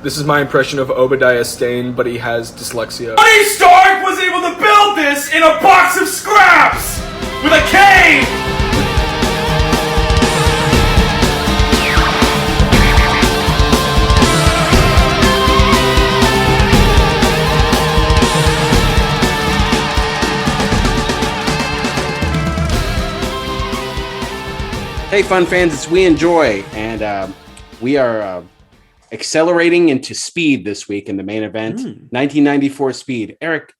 This is my impression of Obadiah Stane, but he has dyslexia. Tony Stark was able to build this in a box of scraps! With a cave! Hey, fun fans, it's We Enjoy, and we are accelerating into Speed this week in the main event. 1994 Speed. Eric,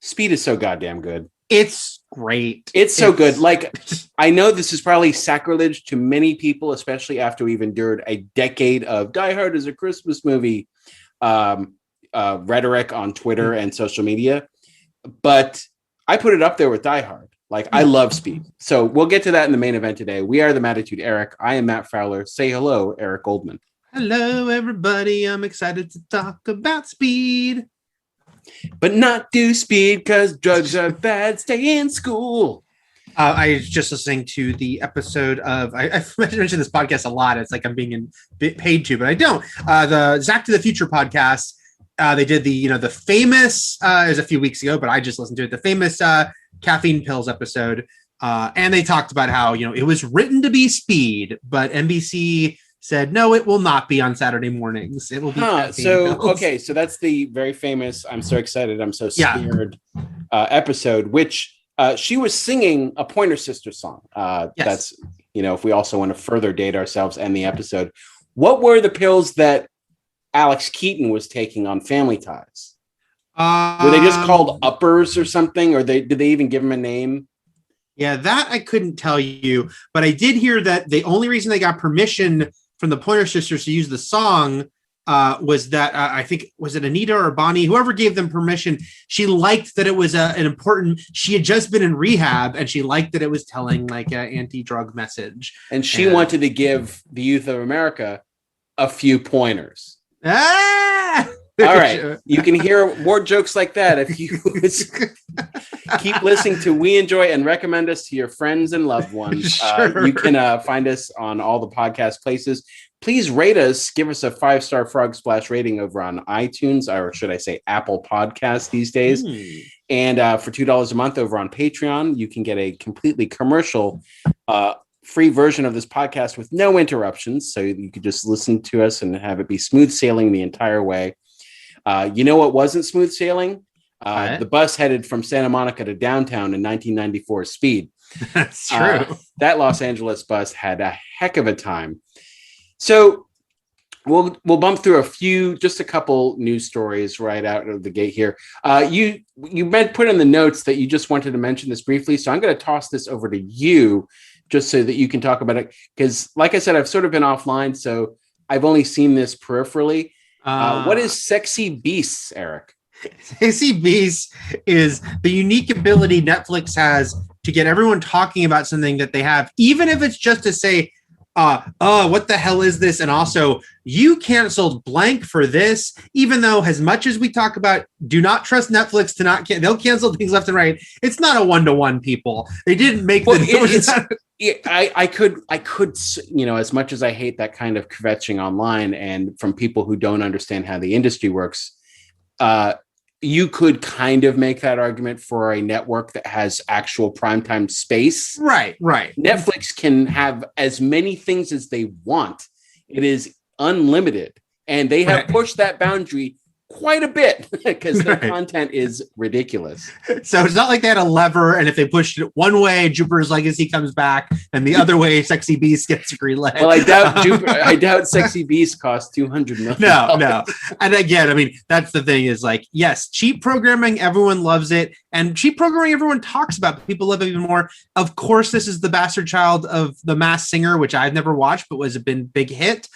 Speed is so goddamn good. It's great. It's so good. Like, I know this is probably sacrilege to many people, especially after we've endured a decade of Die Hard is a Christmas movie rhetoric on Twitter and social media. But I put it up there with Die Hard. Like, I love Speed. So we'll get to that in the main event today. We are the Mattitude Eric. I am Matt Fowler. Say hello, Eric Goldman. Hello, everybody. I'm excited to talk about Speed. But not do Speed because drugs are bad. Stay in school. I was just listening to the episode of, I've mentioned this podcast a lot. It's like I'm being paid to, but I don't. The Zach to the Future podcast. They did the famous, it was a few weeks ago, but I just listened to it. The famous caffeine pills episode. And they talked about how, it was written to be Speed, but NBC said, no, it will not be on Saturday mornings. It will be. Okay. So that's the very famous, I'm so excited, I'm so scared episode, which she was singing a Pointer Sisters song. Yes. That's, if we also want to further date ourselves and the episode, what were the pills that Alex Keaton was taking on Family Ties? Were they just called uppers or something? Or did they even give him a name? Yeah, that I couldn't tell you, but I did hear that the only reason they got permission from the Pointer Sisters to use the song was that I think, was it Anita or Bonnie, whoever gave them permission, she liked that it was an important, she had just been in rehab and she liked that it was telling like an anti-drug message. And she wanted to give the youth of America a few pointers. All right. You can hear more jokes like that if you keep listening to We Enjoy and recommend us to your friends and loved ones. Sure. You can find us on all the podcast places. Please rate us. Give us a 5-star Frog Splash rating over on iTunes, or should I say Apple Podcasts these days. And for $2 a month over on Patreon, you can get a completely commercial free version of this podcast with no interruptions. So you could just listen to us and have it be smooth sailing the entire way. You know what wasn't smooth sailing? The bus headed from Santa Monica to downtown in 1994 Speed. That's true. That Los Angeles bus had a heck of a time. So we'll bump through just a couple news stories right out of the gate here. You put in the notes that you just wanted to mention this briefly, so I'm going to toss this over to you just so that you can talk about it. Because, like I said, I've sort of been offline, so I've only seen this peripherally. What is Sexy Beasts, Eric? Sexy Beasts is the unique ability Netflix has to get everyone talking about something that they have, even if it's just to say, what the hell is this? And also, you canceled blank for this, even though as much as we talk about, do not trust Netflix to not they'll cancel things left and right. It's not a 1-to-1, people. They didn't make I could, as much as I hate that kind of kvetching online and from people who don't understand how the industry works, you could kind of make that argument for a network that has actual primetime space. Right. Netflix can have as many things as they want. It is unlimited. And they have pushed that boundary quite a bit because their content is ridiculous. So it's not like they had a lever, and if they pushed it one way, Jupiter's Legacy comes back, and the other way, Sexy Beast gets greenlit. Well, I doubt Sexy Beast costs $200 million. No. And again, I mean, that's the thing is like, yes, cheap programming, everyone loves it. And cheap programming, everyone talks about. People love it even more. Of course, this is the bastard child of The Masked Singer, which I've never watched, but was a big hit.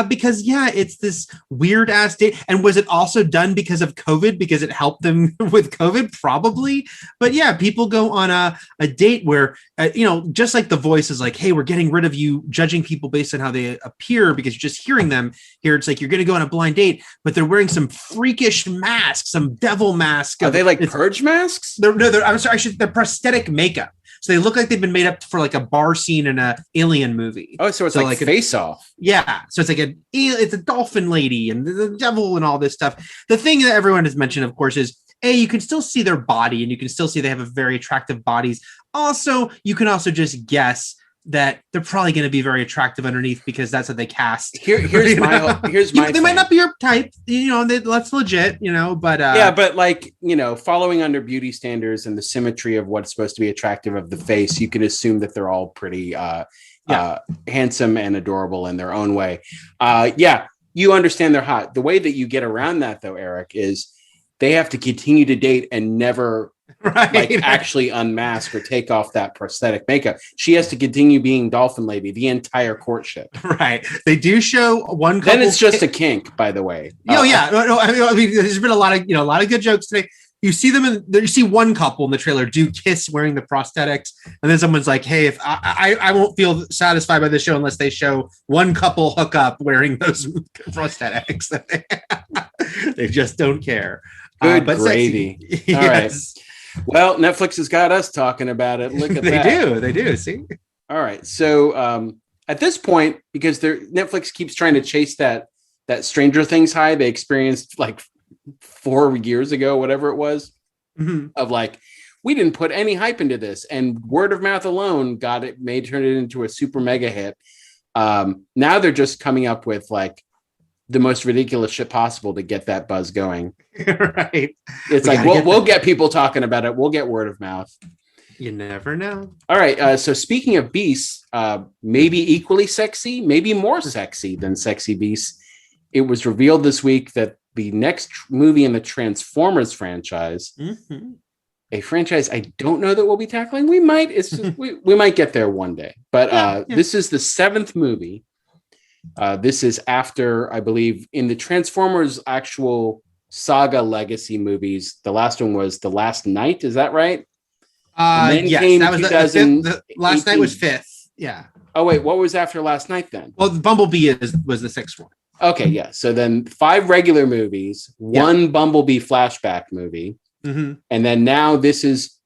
Because, it's this weird ass date. And was it also done because of COVID? Because it helped them with COVID? Probably. But people go on a date where, just like The Voice is like, hey, we're getting rid of you judging people based on how they appear because you're just hearing them. Here, it's like you're going to go on a blind date, but they're wearing some freakish mask, some devil mask. Are they like purge masks? They're prosthetic makeup. So they look like they've been made up for like a bar scene in a Alien movie. Oh, so it's like Face Off. Yeah. So it's like it's a dolphin lady and the devil and all this stuff. The thing that everyone has mentioned, of course, is you can still see their body and you can still see they have a very attractive bodies. Also, you can also just guess that they're probably going to be very attractive underneath because that's what they cast. Here's my they might not be your type, that's legit, but but like, following under beauty standards and the symmetry of what's supposed to be attractive of the face, you can assume that they're all pretty handsome and adorable in their own way. You understand they're hot. The way that you get around that though, Eric, is they have to continue to date and never actually unmask or take off that prosthetic makeup. She has to continue being Dolphin Lady the entire courtship. Right. They do show one couple. Then it's just a kink, by the way. No, I mean, there's been a lot of good jokes today. You see them you see one couple in the trailer do kiss wearing the prosthetics, and then someone's like, "Hey, if I won't feel satisfied by the show unless they show one couple hook up wearing those prosthetics." They just don't care. Good gravy. All right. Well, Netflix has got us talking about it. Look at that. They do. See? All right. So at this point, because Netflix keeps trying to chase that Stranger Things high they experienced like 4 years ago, whatever it was, of like, we didn't put any hype into this. And word of mouth alone turned it into a super mega hit. Now they're just coming up with like the most ridiculous shit possible to get that buzz going. Right. It's we'll get people talking about it. We'll get word of mouth. You never know. All right. So speaking of beasts, maybe equally sexy, maybe more sexy than sexy beasts. It was revealed this week that the next movie in the Transformers franchise, a franchise I don't know that we'll be tackling. We might. We might get there one day. But this is the 7th movie. This is after, I believe, in the Transformers actual saga legacy movies. The last one was The Last Night. Is that right? Yes, that was the Last Night was 5th. Yeah. Oh wait, what was after Last Night then? Well, Bumblebee was the 6th one. Okay, yeah. So then 5 regular movies, 1 Bumblebee flashback movie, and then now this is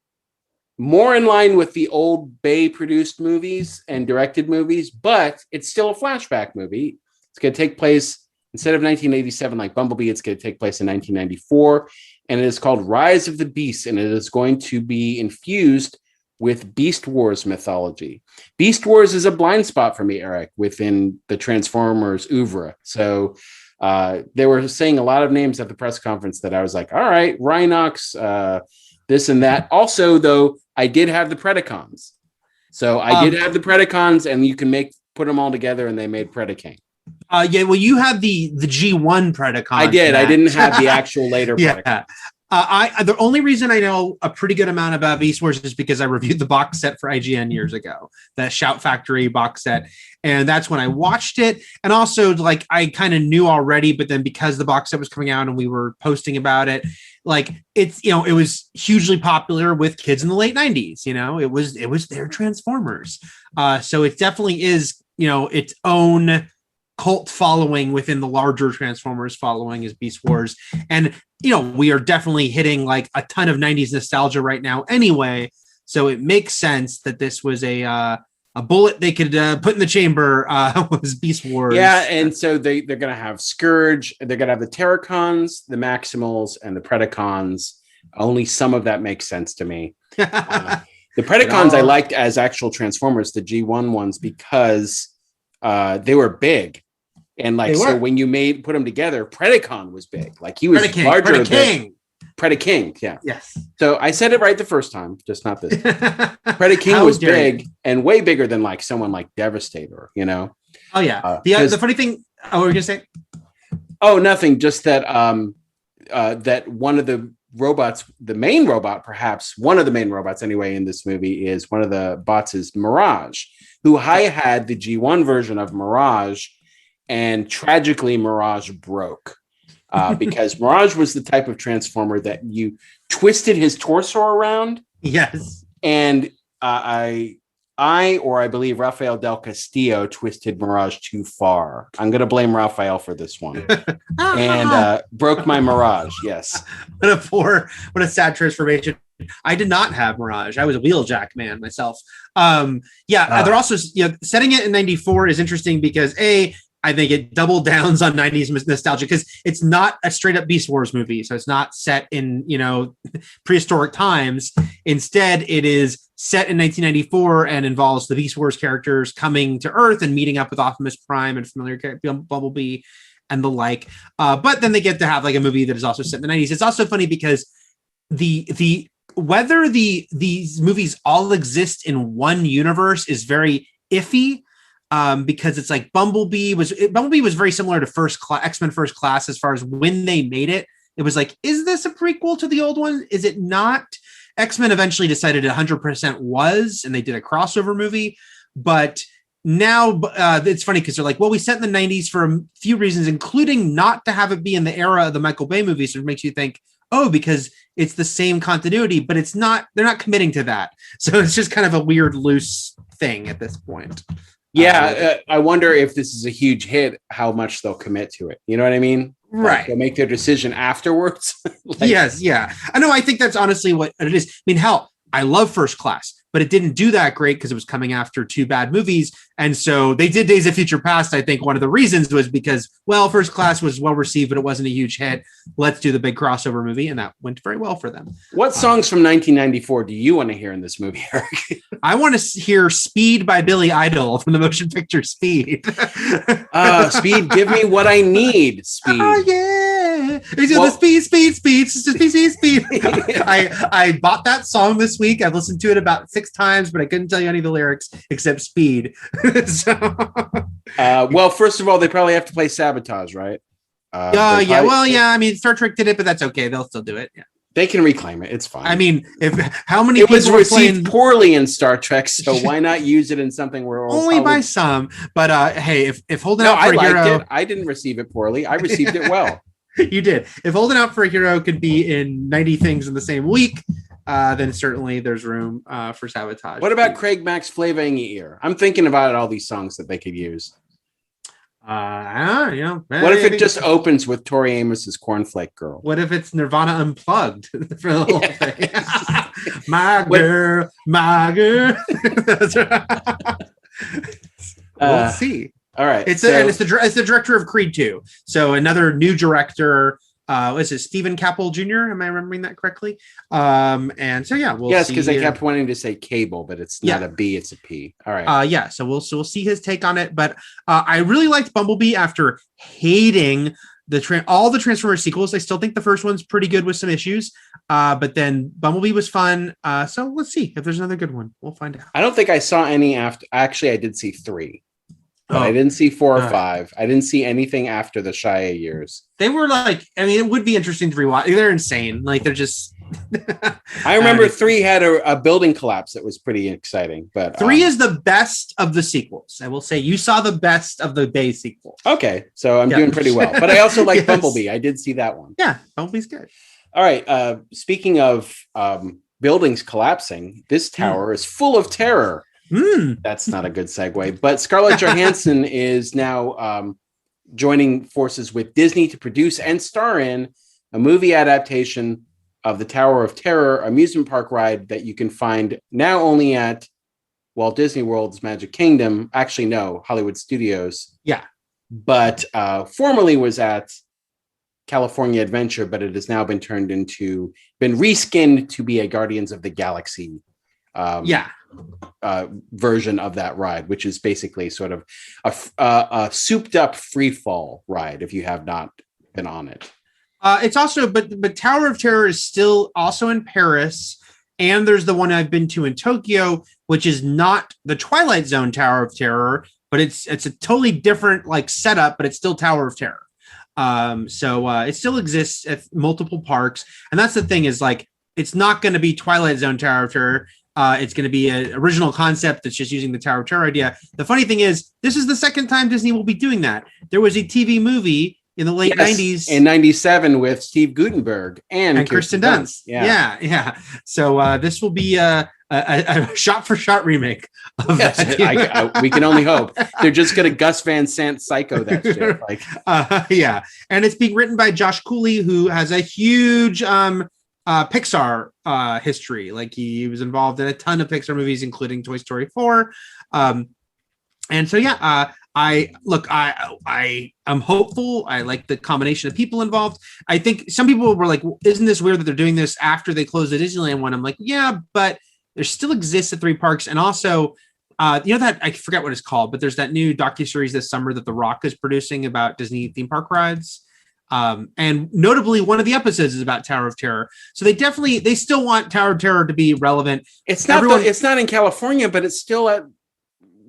more in line with the old Bay produced movies and directed movies, but it's still a flashback movie. It's going to take place instead of 1987 like Bumblebee. It's going to take place in 1994, and it is called Rise of the Beast, and it is going to be infused with Beast Wars mythology. Beast Wars is a blind spot for me, Eric, within the Transformers oeuvre. So they were saying a lot of names at the press conference that I was like, all right, Rhinox, this and that. Also, though, I did have the Predacons. So I did have the Predacons, and you can put them all together, and they made Predaking. Well, you have the G1 Predacon. I did. I didn't have the actual later Predacons. The only reason I know a pretty good amount about Beast Wars is because I reviewed the box set for IGN years ago, the Shout Factory box set. And that's when I watched it. And also, like, I kind of knew already, but then because the box set was coming out and we were posting about it, like, it's, it was hugely popular with kids in the late 90s. It was their Transformers. So it definitely is, its own cult following within the larger Transformers following is Beast Wars. And, we are definitely hitting like a ton of 90s nostalgia right now anyway. So it makes sense that this was a bullet they could put in the chamber was Beast Wars. Yeah, and so they're going to have Scourge, they're going to have the Terracons, the Maximals, and the Predacons. Only some of that makes sense to me. The Predacons I liked as actual Transformers, the G1 ones, because they were big. And like, so when you put them together, Predacon was big. Like he was larger than Predaking. Yeah. Yes. So I said it right the first time, just not this. Predaking was big and way bigger than like someone like Devastator, Oh yeah. The funny thing, what were you gonna say? Oh, nothing. Just that that one of the robots, the main robot, perhaps one of the main robots anyway in this movie is one of the bots is Mirage, who I had the G1 version of Mirage. And tragically, Mirage broke because Mirage was the type of Transformer that you twisted his torso around. Yes. And I believe Rafael Del Castillo twisted Mirage too far. I'm going to blame Rafael for this one. And broke my Mirage. Yes. What a sad transformation I did not have Mirage. I was a Wheeljack man myself. They're also setting it in 94 is interesting because I think it double downs on 90s nostalgia because it's not a straight up Beast Wars movie. So it's not set in, prehistoric times. Instead, it is set in 1994 and involves the Beast Wars characters coming to Earth and meeting up with Optimus Prime and familiar character Bumblebee and the like. But then they get to have like a movie that is also set in the 90s. It's also funny because whether these movies all exist in one universe is very iffy. Because it's like Bumblebee was very similar to X-Men First Class as far as when they made it. It was like, is this a prequel to the old one? Is it not? X-Men eventually decided 100% was, and they did a crossover movie. But now it's funny because they're like, well, we set in the 90s for a few reasons, including not to have it be in the era of the Michael Bay movies. So it makes you think, because it's the same continuity, but it's not. They're not committing to that. So it's just kind of a weird, loose thing at this point. I wonder if this is a huge hit, how much they'll commit to it. You know what I mean? Right. Like they'll make their decision afterwards. Yes. Yeah. I know. I think that's honestly what it is. I mean, hell, I love First Class, but it didn't do that great because it was coming after two bad movies. And so they did Days of Future Past. I think one of the reasons was because, First Class was well received, but it wasn't a huge hit. Let's do the big crossover movie. And that went very well for them. What songs from 1994 do you want to hear in this movie, Eric? I want to hear Speed by Billy Idol from the motion picture Speed. Speed, give me what I need. Speed. Oh, yeah. The speed. I bought that song this week. I've listened to it about 6 times, but I couldn't tell you any of the lyrics except Speed. First of all, they probably have to play Sabotage, right? I mean, Star Trek did it, but that's okay. They'll still do it. Yeah. They can reclaim it. It's fine. I mean, how many it was received poorly in Star Trek, so why not use it in something where only by some? But hey, if holding out for a hero, it. I didn't receive it poorly. I received it well. You did. If holding out for a hero could be in 90 things in the same week, then certainly there's room for Sabotage. What about Craig Mack's Flavor in Your Ear? I'm thinking about all these songs that they could use. What if it just opens with Tori Amos's Cornflake Girl? What if it's Nirvana Unplugged for the whole thing? My girl. That's right. We'll see. All right. It's the director of Creed 2. So another new director. Was it Stephen Cappell Jr.? Am I remembering that correctly? And so we'll yes, see. Because they kept wanting to say Cable, but it's not a B, it's a P. All right. So we'll see his take on it. But I really liked Bumblebee after hating all the Transformers sequels. I still think the first one's pretty good with some issues. But then Bumblebee was fun. So let's see if there's another good one. We'll find out. I don't think I saw any after. Actually, I did see 3. But I didn't see 4 or 5. I didn't see anything after the Shia years. They were it would be interesting to rewatch. They're insane. They're just. I remember 3 had a building collapse that was pretty exciting. But 3 is the best of the sequels. I will say you saw the best of the Bay sequel. Okay, so I'm doing pretty well. But I also like Bumblebee. I did see that one. Yeah, Bumblebee's good. All right. Speaking of buildings collapsing, this tower is full of terror. That's not a good segue, but Scarlett Johansson is now joining forces with Disney to produce and star in a movie adaptation of the Tower of Terror amusement park ride that you can find now only at Walt Disney World's Magic Kingdom. Actually, no, Hollywood Studios. Yeah. But formerly was at California Adventure, but it has now been reskinned to be a Guardians of the Galaxy version of that ride, which is basically sort of a souped up free fall ride if you have not been on it. It's also but Tower of Terror is still also in Paris, and there's the one I've been to in Tokyo, which is not the Twilight Zone Tower of Terror, but it's a totally different setup, but it's still Tower of Terror. So it still exists at multiple parks, and that's the thing is it's not going to be Twilight Zone Tower of Terror. It's going to be an original concept that's just using the Tower of Terror idea. The funny thing is, this is the second time Disney will be doing that. There was a TV movie in the late 90s. In 97 with Steve Guttenberg and Kirsten Dunst. Yeah. So this will be a shot-for-shot remake of that. We can only hope. They're just going to Gus Van Sant psycho that shit. And it's being written by Josh Cooley, who has a huge Pixar history. Like he was involved in a ton of Pixar movies, including Toy Story 4. And so, I am hopeful. I like the combination of people involved. I think some people were like, isn't this weird that they're doing this after they close the Disneyland one? I'm like, yeah, but there still exists at 3 parks. And also, that I forget what it's called, but there's that new docuseries this summer that The Rock is producing about Disney theme park rides. And notably, one of the episodes is about Tower of Terror. So they still want Tower of Terror to be relevant. It's not in California, but it's still at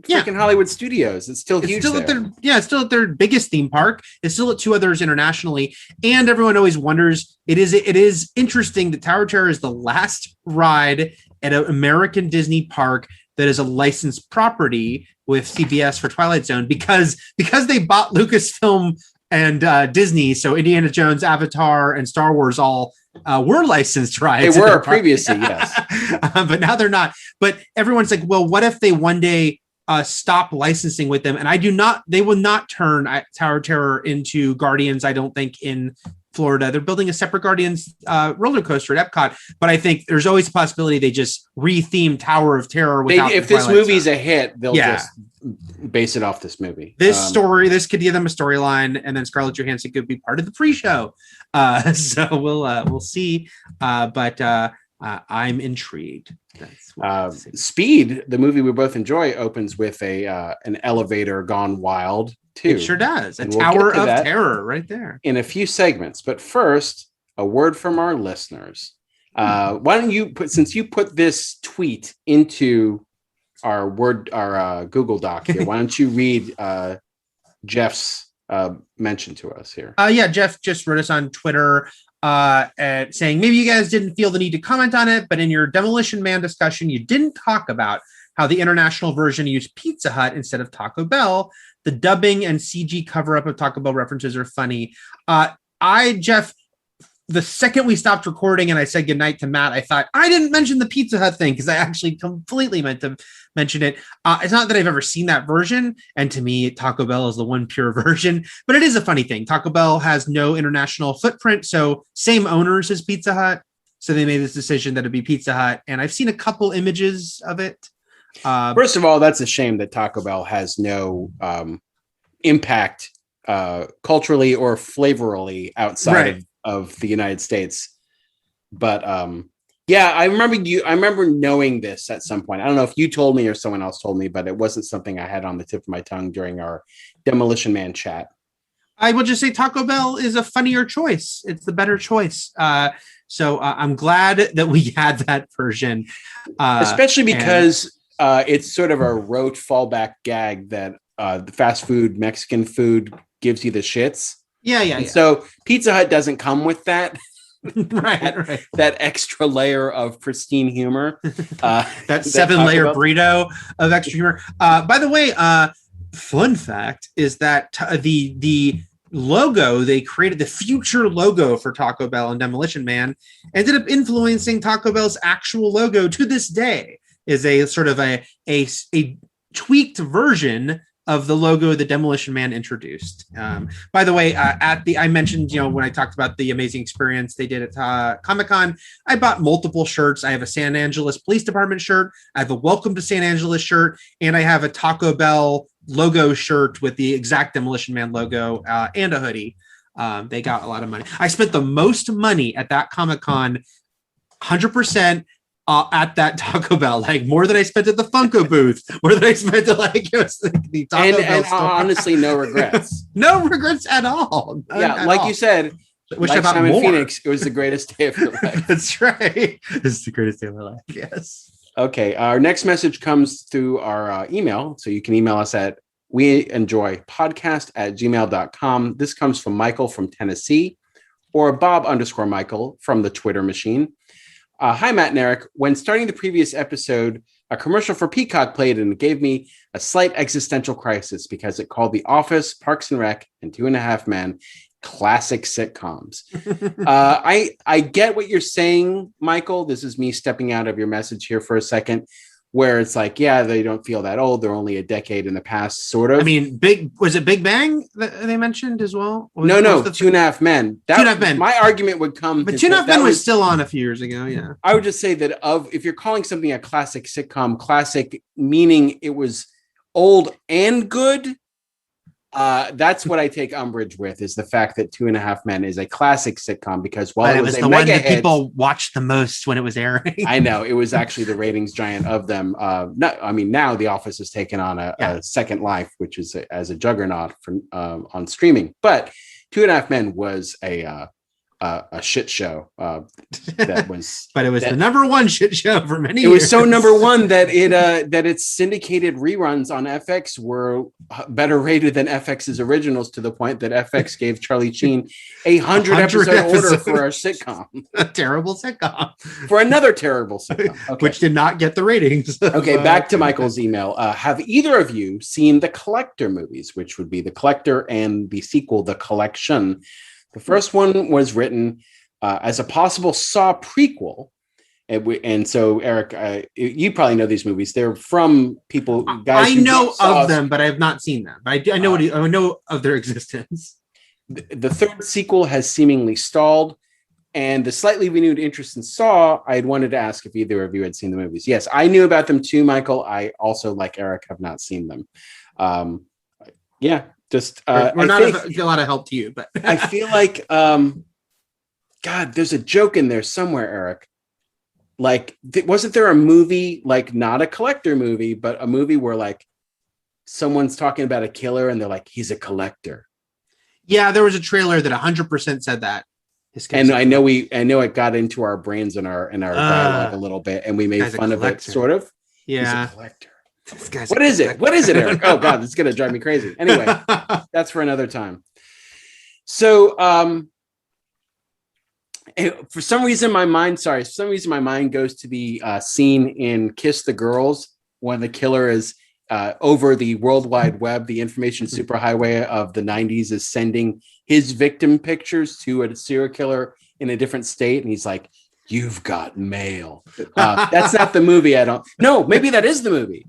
freaking Hollywood Studios. It's still huge. It's still at their biggest theme park. It's still at 2 others internationally. And everyone always wonders, it is interesting that Tower of Terror is the last ride at an American Disney park that is a licensed property with CBS for Twilight Zone because they bought Lucasfilm and Disney. So Indiana Jones, Avatar, and Star Wars all were licensed rides. They were previously, yes. But now they're not. But everyone's like, well, what if they one day stop licensing with them? And they will not turn Tower of Terror into Guardians, I don't think, in Florida. They're building a separate Guardians roller coaster at Epcot, but I think there's always a possibility they just re-theme Tower of Terror. If this movie's a hit, they'll just base it off this movie. This could give them a storyline, and then Scarlett Johansson could be part of the pre-show. So we'll see. But I'm intrigued. Speed, the movie we both enjoy, opens with an elevator gone wild too. It sure does. A Tower of Terror right there. In a few segments. But first, a word from our listeners. Why don't you since you put this tweet into our Google Doc here, why don't you read Jeff's mention to us here? Jeff just wrote us on Twitter saying, maybe you guys didn't feel the need to comment on it, but in your Demolition Man discussion, you didn't talk about how the international version used Pizza Hut instead of Taco Bell. The dubbing and CG cover-up of Taco Bell references are funny. Jeff, the second we stopped recording and I said goodnight to Matt, I thought I didn't mention the Pizza Hut thing because I actually completely meant to mention it. It's not that I've ever seen that version, and to me, Taco Bell is the one pure version, but it is a funny thing. Taco Bell has no international footprint, so same owners as Pizza Hut, so they made this decision that it'd be Pizza Hut, and I've seen a couple images of it. First of all, that's a shame that Taco Bell has no impact culturally or flavorally outside of the United States. But I remember knowing this at some point. I don't know if you told me or someone else told me, but it wasn't something I had on the tip of my tongue during our Demolition Man chat. I will just say Taco Bell is a funnier choice. It's the better choice. So I'm glad that we had that version. Especially because it's sort of a rote fallback gag that the fast food, Mexican food gives you the shits. Yeah. So Pizza Hut doesn't come with that. right. That extra layer of pristine humor. that 7-layer burrito of extra humor. By the way, fun fact is that the logo they created, the future logo for Taco Bell and Demolition Man, ended up influencing Taco Bell's actual logo to this day. Is a sort of a tweaked version of the logo the Demolition Man introduced. By the way, I mentioned, when I talked about the amazing experience they did at Comic-Con, I bought multiple shirts. I have a San Angeles Police Department shirt. I have a Welcome to San Angeles shirt, and I have a Taco Bell logo shirt with the exact Demolition Man logo and a hoodie. They got a lot of money. I spent the most money at that Comic-Con, 100%. At that Taco Bell, like more than I spent at the Funko booth, more than I spent at the Taco Bell store. Honestly, no regrets. No regrets at all. You said, wish I bought more. In Phoenix, it was the greatest day of your life. That's right. It's the greatest day of my life. Yes. Okay. Our next message comes through our email. So you can email us at weenjoypodcast@gmail.com. This comes from Michael from Tennessee, or Bob_Michael from the Twitter machine. Hi, Matt and Eric. When starting the previous episode, a commercial for Peacock played and it gave me a slight existential crisis because it called The Office, Parks and Rec, and 2.5 Men classic sitcoms. I get what you're saying, Michael. This is me stepping out of your message here for a second. where it's like, yeah, they don't feel that old. They're only a decade in the past, sort of. I mean, was it Big Bang that they mentioned as well? No, 2.5 Men. 2.5 Men. My argument would come. But 2.5 Men was still on a few years ago. Yeah. I would just say that if you're calling something a classic sitcom, classic meaning it was old and good. That's what I take umbrage with, is the fact that 2.5 Men is a classic sitcom, because while it was the one that people watched the most when it was airing. I know it was actually the ratings giant of them. Now The Office has taken on a second life, which is as a juggernaut on streaming. But 2.5 Men was a shit show that was but it was the number one shit show for many years. It was so number one that its syndicated reruns on FX were better rated than FX's originals, to the point that FX gave Charlie Sheen a 100 episode order for a sitcom. A terrible sitcom. For another terrible sitcom. Okay. Which did not get the ratings. Okay, back to Michael's email. Have either of you seen the Collector movies, which would be The Collector and the sequel, The Collection? The first one was written as a possible Saw prequel. And so, Eric, you probably know these movies. They're from people. Guys I know of them, but I have not seen them. I know of their existence. The third sequel has seemingly stalled. And the slightly renewed interest in Saw, I had wanted to ask if either of you had seen the movies. Yes, I knew about them too, Michael. I also, like Eric, have not seen them. Just we're not a lot of help to you, but I feel like God, there's a joke in there somewhere, Eric. Like, wasn't there a movie, like not a collector movie, but a movie where like someone's talking about a killer and they're like, he's a collector? Yeah, there was a trailer that 100% said that. And I know it got into our brains and our dialogue a little bit, and we made fun of it, sort of. Yeah. He's a collector. What is it? What is it, Eric? Oh God, it's gonna drive me crazy. Anyway, that's for another time. So, for some reason, my mind goes to the scene in Kiss the Girls when the killer is over the World Wide Web, the information superhighway of the 90s, is sending his victim pictures to a serial killer in a different state, and he's like, "You've got mail." That's not the movie. No, maybe that is the movie.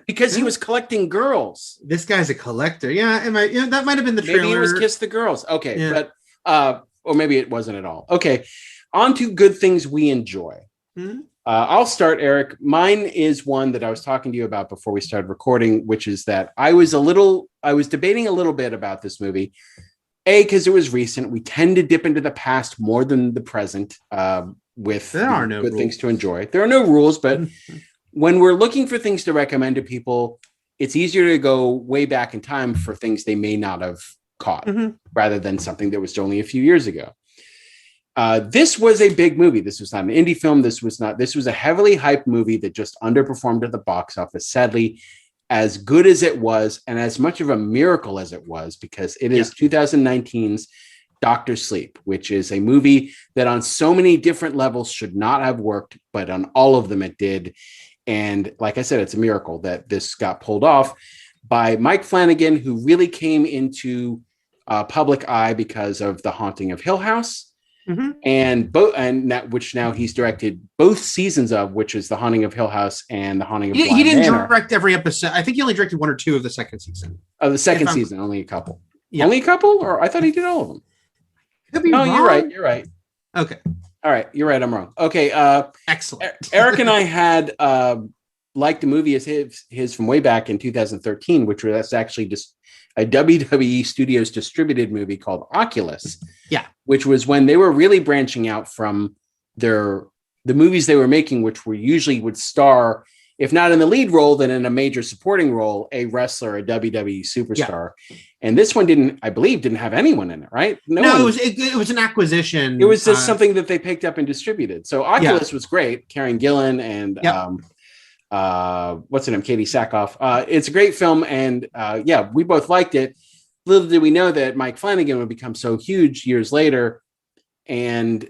Because he was collecting girls. This guy's a collector. Yeah, that might have been the trailer. Maybe it was Kiss the Girls. Okay, yeah. But or maybe it wasn't at all. Okay, on to good things we enjoy. Mm-hmm. I'll start, Eric. Mine is one that I was talking to you about before we started recording, which is that I was debating a little bit about this movie. Because it was recent. We tend to dip into the past more than the present with good things to enjoy. There are no rules, but when we're looking for things to recommend to people, it's easier to go way back in time for things they may not have caught, rather than something that was only a few years ago. This was a big movie. This was not an indie film. This was a heavily hyped movie that just underperformed at the box office. Sadly, as good as it was, and as much of a miracle as it was, because it is 2019's Dr. Sleep, which is a movie that on so many different levels should not have worked, but on all of them it did. And like I said, it's a miracle that this got pulled off by Mike Flanagan, who really came into public eye because of The Haunting of Hill House, which now he's directed both seasons of, which is The Haunting of Hill House and The Haunting of Bly He didn't Manor. direct every episode. I think he only directed one or two of the second season. Of the second season, only a couple. Yeah. Only a couple, or I thought he did all of them. Could be wrong. You're right. Okay. All right, you're right. I'm wrong. Okay. Excellent. Eric and I had liked the movie as his from way back in 2013, which was actually just a WWE Studios distributed movie called Oculus. Yeah. Which was when they were really branching out from the movies they were making, which usually would star, if not in the lead role, then in a major supporting role, a wrestler, a WWE superstar. Yeah. And this one didn't have anyone in it, right? It was an acquisition. It was just something that they picked up and distributed. So Oculus was great. Karen Gillan and what's her name? Katie Sackhoff. It's a great film, and we both liked it. Little did we know that Mike Flanagan would become so huge years later, and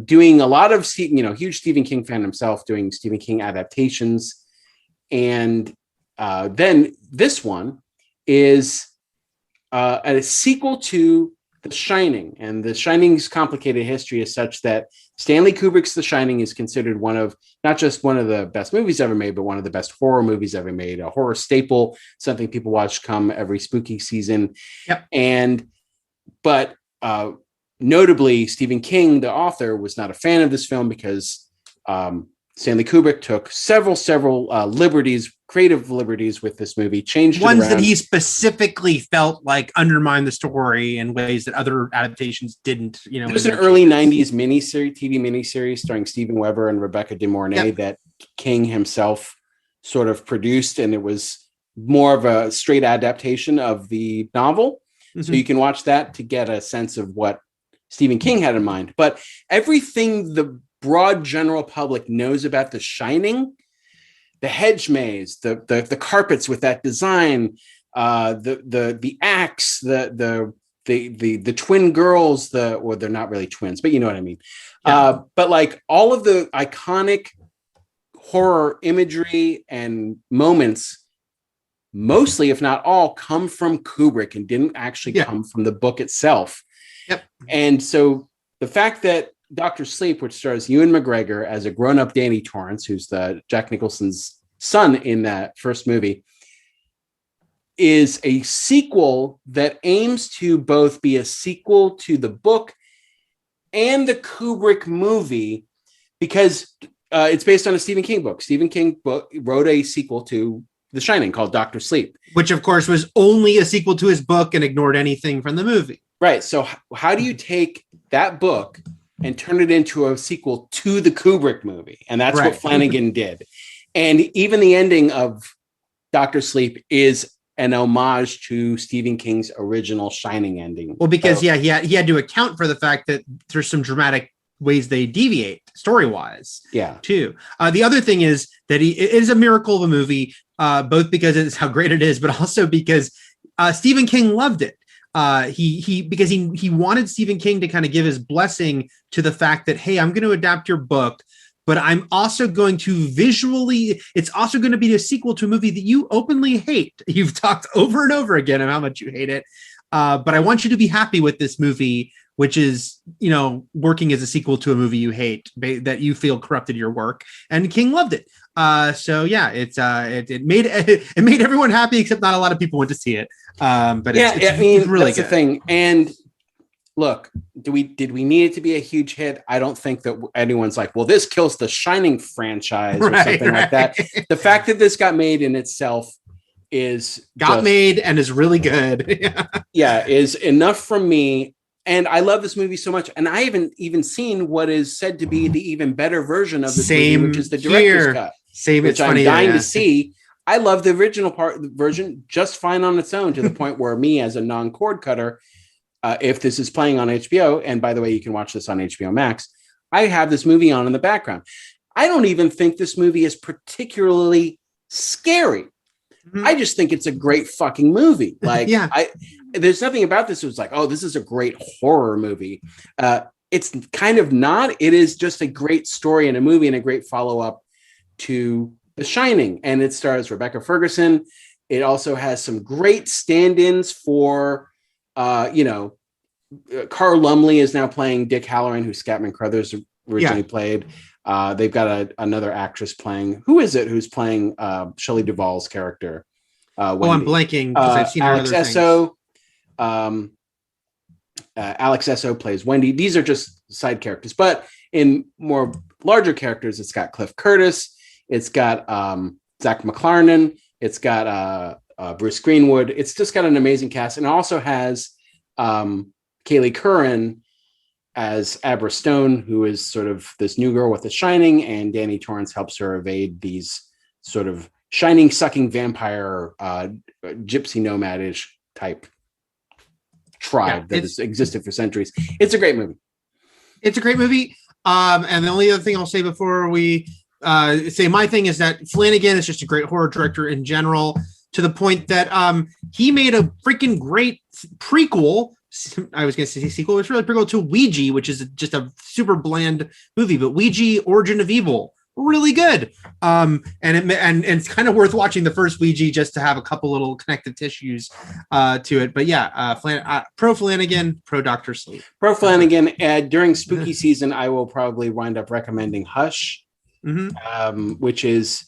doing a lot of huge Stephen King fan himself, doing Stephen King adaptations, and then this one is a sequel to The Shining. And The Shining's complicated history is such that Stanley Kubrick's The Shining is considered not just one of the best movies ever made, but one of the best horror movies ever made, a horror staple, something people watch come every spooky season. Yep. But notably, Stephen King, the author, was not a fan of this film because Stanley Kubrick took several creative liberties with this movie, changed ones it that he specifically felt like undermined the story in ways that other adaptations didn't. There's an early '90s TV miniseries starring Steven Weber and Rebecca De Mornay that King himself sort of produced, and it was more of a straight adaptation of the novel. Mm-hmm. So you can watch that to get a sense of what Stephen King had in mind. But everything the broad general public knows about The Shining, the hedge maze, the carpets with that design, the axe, the twin girls, well, they're not really twins, but you know what I mean. Yeah. But like all of the iconic horror imagery and moments, mostly, if not all, come from Kubrick and didn't actually come from the book itself. Yep. And so the fact that Dr. Sleep, which stars Ewan McGregor as a grown-up Danny Torrance, who's the Jack Nicholson's son in that first movie, is a sequel that aims to both be a sequel to the book and the Kubrick movie, because it's based on a Stephen King book. Stephen King wrote a sequel to The Shining called Dr. Sleep. Which, of course, was only a sequel to his book and ignored anything from the movie. Right. So how do you take that book and turn it into a sequel to the Kubrick movie? And that's what Flanagan did. And even the ending of Dr. Sleep is an homage to Stephen King's original Shining ending. Well, because he had to account for the fact that there's some dramatic ways they deviate story-wise. Yeah. Too. The other thing is that it is a miracle of a movie, both because it's how great it is, but also because Stephen King loved it. Because he wanted Stephen King to kind of give his blessing to the fact that, hey, I'm going to adapt your book, but I'm also going to it's also going to be a sequel to a movie that you openly hate. You've talked over and over again of how much you hate it. But I want you to be happy with this movie, which is, working as a sequel to a movie you hate, that you feel corrupted your work. And King loved it. So yeah, it made everyone happy, except not a lot of people went to see it. But it's really that's good. The thing. And look, did we need it to be a huge hit? I don't think that anyone's like, well, this kills the Shining franchise or something like that. The fact that this got made in itself made and is really good. Is enough from me. And I love this movie so much. And I haven't even seen what is said to be the even better version of this movie, which is the director's cut. Which I'm dying to see. I love the original version just fine on its own, to the point where me as a non-cord cutter, if this is playing on HBO, and by the way, you can watch this on HBO Max, I have this movie on in the background. I don't even think this movie is particularly scary. Mm-hmm. I just think it's a great fucking movie. Like, there's nothing about this that's like, oh, this is a great horror movie. It's kind of not. It is just a great story and a movie and a great follow-up to The Shining. And it stars Rebecca Ferguson. It also has some great stand-ins for, Carl Lumbly is now playing Dick Halloran, who Scatman Crothers originally played. They've got another actress playing. Who is it who's playing Shelley Duvall's character? I'm blanking because I've seen Alex Esso. Alex Esso plays Wendy. These are just side characters, but in more larger characters, it's got Cliff Curtis. It's got Zach McClarnon. It's got Bruce Greenwood. It's just got an amazing cast, and it also has Kaylee Curran as Abra Stone, who is sort of this new girl with The Shining, and Danny Torrance helps her evade these sort of shining sucking vampire gypsy nomadish type tribe that has existed for centuries. It's a great movie. It's a great movie. And the only other thing I'll say before we say my thing is that Flanagan is just a great horror director in general, to the point that he made a freaking great prequel. I was going to say sequel. It's really a prequel to Ouija, which is just a super bland movie. But Ouija: Origin of Evil really good. And it's kind of worth watching the first Ouija just to have a couple little connective tissues to it. But yeah, pro Flanagan, pro Dr. Sleep. Pro Flanagan. During spooky season, I will probably wind up recommending Hush, which is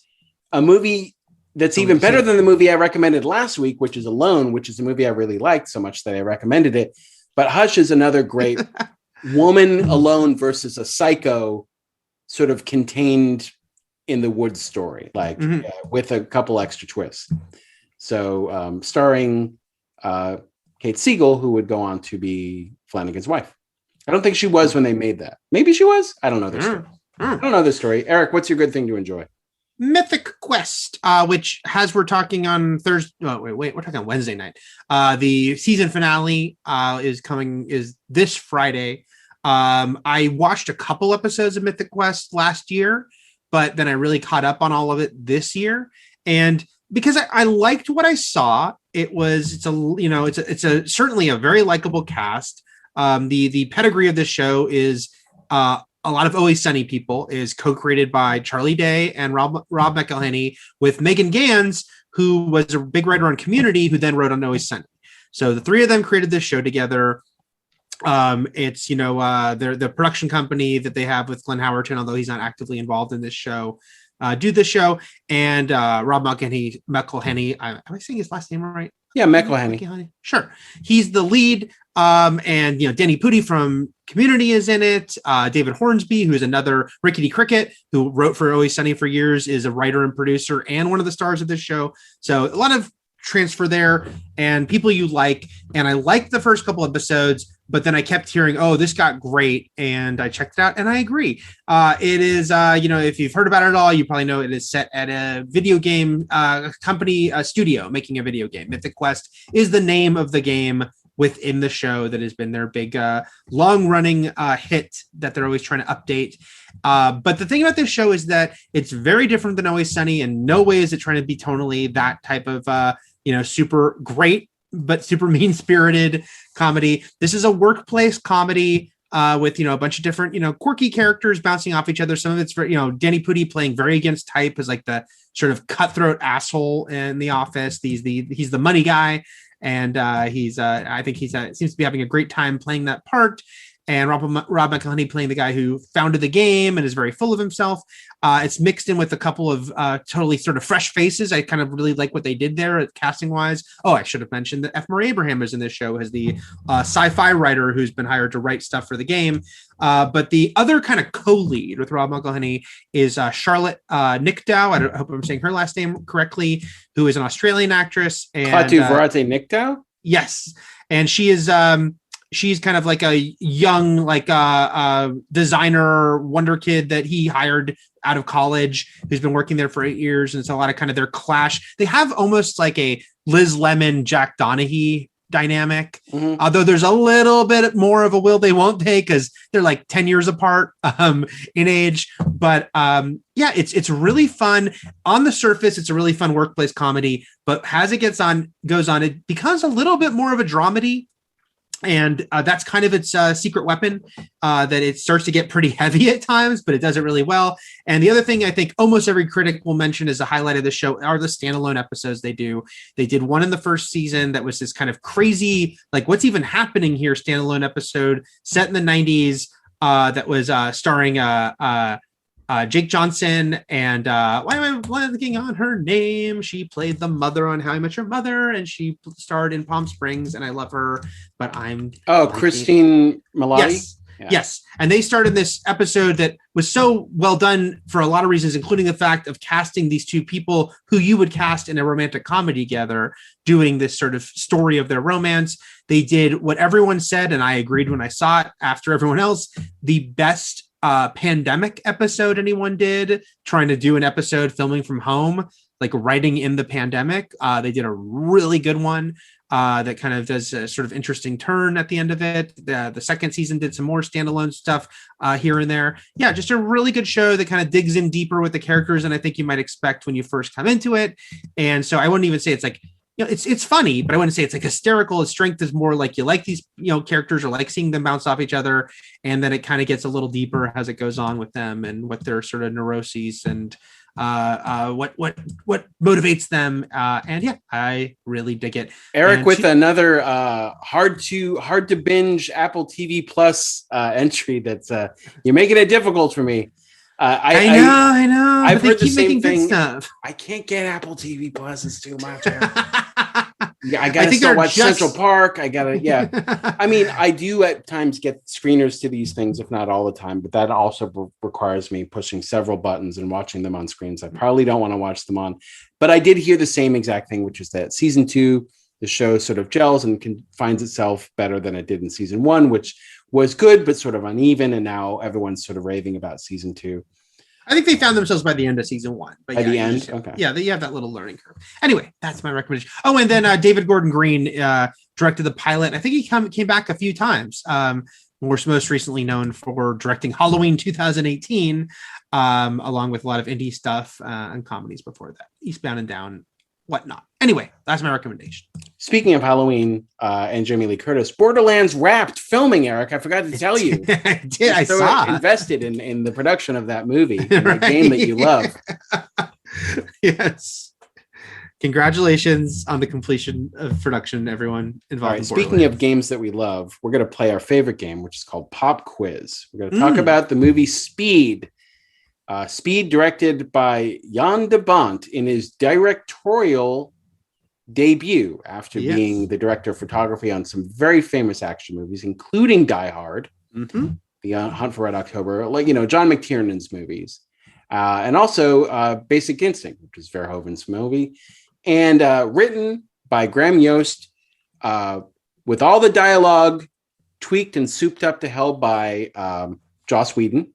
a movie that's even better than the movie I recommended last week, which is Alone, which is a movie I really liked so much that I recommended it. But Hush is another great woman alone versus a psycho, sort of contained in the woods story, like with a couple extra twists. So starring Kate Siegel, who would go on to be Flanagan's wife. I don't think she was when they made that. Maybe she was. I don't know this story. I don't know this story. Eric, what's your good thing to enjoy? Mythic Quest, which we're talking on Thursday. Oh, wait, we're talking on Wednesday night. The season finale is this Friday. I watched a couple episodes of Mythic Quest last year, but then I really caught up on all of it this year. And because I liked what I saw, it's certainly a very likable cast. The pedigree of this show is a lot of Always Sunny people, is co-created by Charlie Day and Rob McElhenney with Megan Gans, who was a big writer on Community, who then wrote on Always Sunny. So the three of them created this show together. It's they're the production company that they have with Glenn Howerton, although he's not actively involved in this show. Do this show, and Rob McElhenney. Am I saying his last name right? Yeah, McElhenney. Sure, he's the lead. And Danny Pudi from Community is in it. David Hornsby, who's another Rickety Cricket, who wrote for Always Sunny for years, is a writer and producer and one of the stars of this show. So a lot of transfer there and people you like. And I liked the first couple episodes, but then I kept hearing, oh, this got great. And I checked it out and I agree. It is, if you've heard about it at all, you probably know it is set at a video game company studio making a video game. Mythic Quest is the name of the game within the show that has been their big long-running hit that they're always trying to update. But the thing about this show is that it's very different than Always Sunny. In no way is it trying to be tonally that type of super great but super mean-spirited comedy. This is a workplace comedy with a bunch of different quirky characters bouncing off each other. Some of it's very, Danny Pudi playing very against type as like the sort of cutthroat asshole in the office. He's the money guy. And I think he seems to be having a great time playing that part. And Rob McElhenney playing the guy who founded the game and is very full of himself. It's mixed in with a couple of totally sort of fresh faces. I kind of really like what they did there casting wise. Oh, I should have mentioned that F. Murray Abraham is in this show as the sci-fi writer who's been hired to write stuff for the game. But the other kind of co-lead with Rob McElhenney is Scarlett Nickdow. I hope I'm saying her last name correctly, who is an Australian actress. And Klaatu Varate Nickdow? Yes. And she is she's kind of like a young, designer wonder kid that he hired out of college, who's been working there for 8 years. And it's a lot of kind of their clash. They have almost like a Liz Lemon, Jack Donaghy dynamic, although there's a little bit more of a will they won't they, because they're like 10 years apart in age. But it's really fun. On the surface, it's a really fun workplace comedy, but as it goes on, it becomes a little bit more of a dramedy. And that's kind of its secret weapon, that it starts to get pretty heavy at times, but it does it really well. And the other thing I think almost every critic will mention as a highlight of the show are the standalone episodes they do. They did one in the first season that was this kind of crazy, like what's even happening here standalone episode set in the 90s that was starring Jake Johnson and why am I blanking on her name? She played the mother on How I Met Your Mother, and she starred in Palm Springs, and I love her. But Christine Milioti. Yes. And they started this episode that was so well done for a lot of reasons, including the fact of casting these two people who you would cast in a romantic comedy together, doing this sort of story of their romance. They did what everyone said, and I agreed when I saw it after everyone else, the best pandemic episode anyone did, trying to do an episode filming from home, like writing in the pandemic. They did a really good one that kind of does a sort of interesting turn at the end of it. The second season did some more standalone stuff here and there. Yeah, just a really good show that kind of digs in deeper with the characters than I think you might expect when you first come into it. And so I wouldn't even say it's like it's funny, but I wouldn't say it's like hysterical. Its strength is more like you like these, characters, or like seeing them bounce off each other, and then it kind of gets a little deeper as it goes on with them and what their sort of neuroses and what motivates them. And yeah, I really dig it. Eric, and with another hard to binge Apple TV Plus entry that's you're making it difficult for me. I know. I've heard the same thing. I can't get Apple TV Plus. It's too much. Yeah, I gotta still watch Central Park. I gotta, I mean, I do at times get screeners to these things, if not all the time, but that also requires me pushing several buttons and watching them on screens I probably don't want to watch them on. But I did hear the same exact thing, which is that season 2, the show sort of gels and finds itself better than it did in season 1, which was good, but sort of uneven. And now everyone's sort of raving about season 2. I think they found themselves by the end of season 1. But by the end? Okay. Yeah, you have that little learning curve. Anyway, that's my recommendation. Oh, and then David Gordon Green directed the pilot. I think he came back a few times. Most recently known for directing Halloween 2018, along with a lot of indie stuff and comedies before that. Eastbound and Down, whatnot. Anyway, that's my recommendation. Speaking of Halloween and Jamie Lee Curtis, Borderlands wrapped filming, Eric. I forgot to tell you. I did. I saw invested in the production of that movie, right. The game that you love. Yes. Congratulations on the completion of production, everyone involved. All right, speaking of games that we love, we're going to play our favorite game, which is called Pop Quiz. We're going to talk about the movie Speed. Speed, directed by Jan de Bont in his directorial debut after being the director of photography on some very famous action movies, including Die Hard, The Hunt for Red October, John McTiernan's movies, and also Basic Instinct, which is Verhoeven's movie, and written by Graham Yost, with all the dialogue tweaked and souped up to hell by Joss Whedon.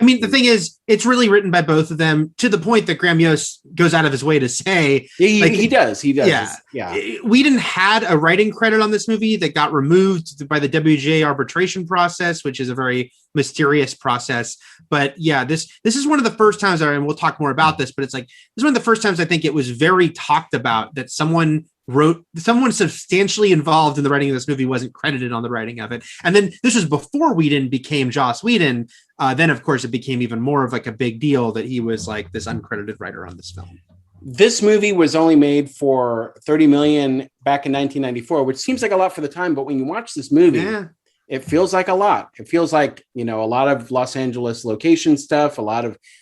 I mean, the thing is, it's really written by both of them, to the point that Graham Yost goes out of his way to say, he does. Yeah. Whedon had a writing credit on this movie that got removed by the WGA arbitration process, which is a very mysterious process. But yeah, this is one of the first times, and we'll talk more about this, but this is one of the first times I think it was very talked about that someone substantially involved in the writing of this movie wasn't credited on the writing of it. And then this was before Whedon became Joss Whedon. Then of course it became even more of like a big deal that he was like this uncredited writer on this film. This movie was only made for $30 million back in 1994, which seems like a lot for the time. But when you watch this movie, it feels like a lot. It feels like, a lot of Los Angeles location stuff,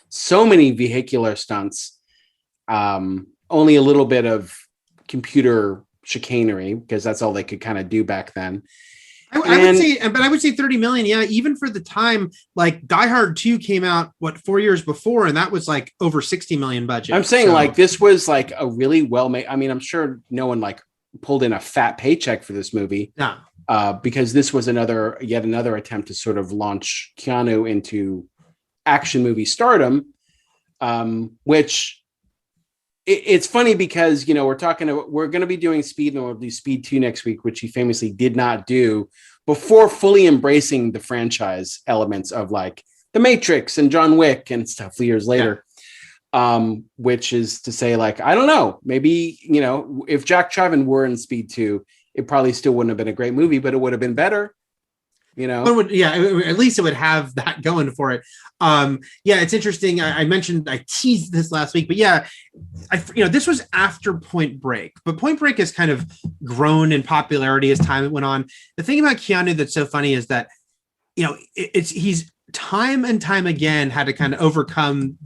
so many vehicular stunts, only a little bit of computer chicanery, because that's all they could kind of do back then. I would say 30 million. Yeah. Even for the time, like Die Hard 2 came out, 4 years before, and that was like over 60 million budget. I'm saying this was like a really well made, I'm sure no one pulled in a fat paycheck for this movie. No. Because this was yet another attempt to sort of launch Keanu into action movie stardom, which it's funny because, we're going to be doing Speed, and we'll do Speed 2 next week, which he famously did not do before fully embracing the franchise elements of like The Matrix and John Wick and stuff years later. Which is to say, I don't know, maybe, if Jack Chivin were in Speed 2, it probably still wouldn't have been a great movie, but it would have been better. But at least it would have that going for it. It's interesting. I teased this last week, but this was after Point Break, but Point Break has kind of grown in popularity as time went on. The thing about Keanu that's so funny is that, he's time and time again had to kind of overcome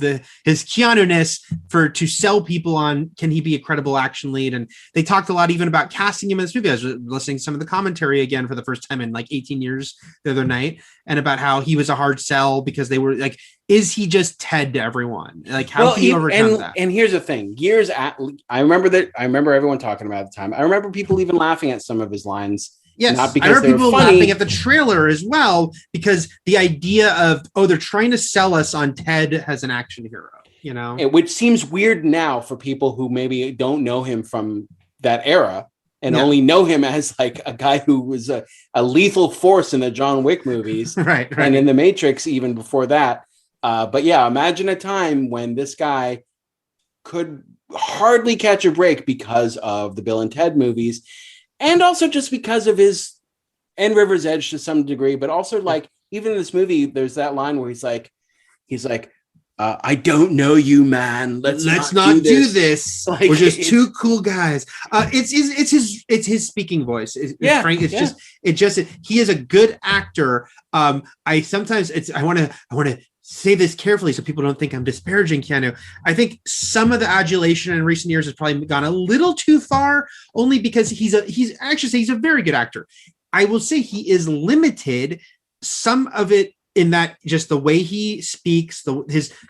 his Keanu-ness to sell people on, can he be a credible action lead? And they talked a lot even about casting him in this movie. I was listening to some of the commentary again for the first time in 18 years the other night, and about how he was a hard sell because they were like, is he just Ted to everyone? How can he overcome that? And here's the thing, I remember everyone talking about it at the time. I remember people even laughing at some of his lines. Yes, not because I heard people funny. Laughing at the trailer as well, because the idea of, they're trying to sell us on Ted as an action hero, which seems weird now for people who maybe don't know him from that era and only know him as a guy who was a lethal force in the John Wick movies, right, and in the Matrix even before that. But imagine a time when this guy could hardly catch a break because of the Bill and Ted movies, and also just because of his and River's Edge to some degree, but also like even in this movie, there's that line where he's like, I don't know you, man. Let's not do this. Like, we're just two cool guys. It's his speaking voice. Frank. He is a good actor. I want to say this carefully so people don't think I'm disparaging Keanu. I think some of the adulation in recent years has probably gone a little too far, only because he's a very good actor. I will say he is limited. Some of it in that just the way he speaks,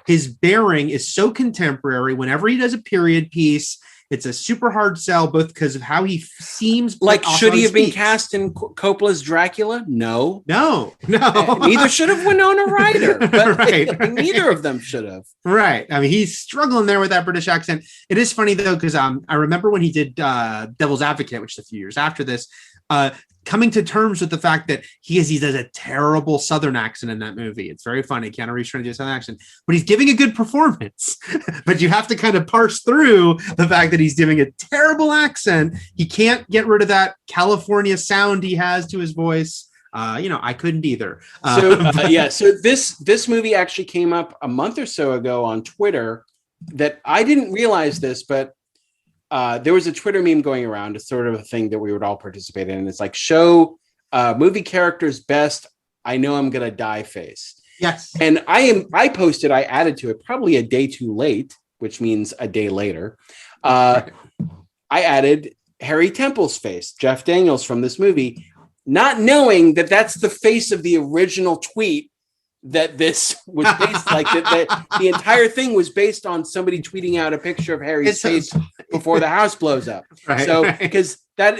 his bearing is so contemporary. Whenever he does a period piece, it's a super hard sell, both because of how he seems. Like, should he have been cast in Coppola's Dracula? No. Neither should have Winona Ryder. But right. Neither of them should have. Right. I mean, he's struggling there with that British accent. It is funny though, because I remember when he did Devil's Advocate, which is a few years after this. Coming to terms with the fact that he does a terrible Southern accent in that movie. It's very funny. Keanu Reeves trying to do a Southern accent, but he's giving a good performance. But you have to kind of parse through the fact that he's giving a terrible accent. He can't get rid of that California sound he has to his voice. I couldn't either. So this movie actually came up a month or so ago on Twitter that I didn't realize this, but there was a Twitter meme going around. It's sort of a thing that we would all participate in. It's like, show movie characters best I know I'm gonna die face. Yes. And I added to it probably a day too late, which means a day later. I added Harry Temple's face, Jeff Daniels from this movie, not knowing that that's the face of the original tweet that this was based like that the entire thing was based on somebody tweeting out a picture of Harry's face before the house blows up. Right, so because that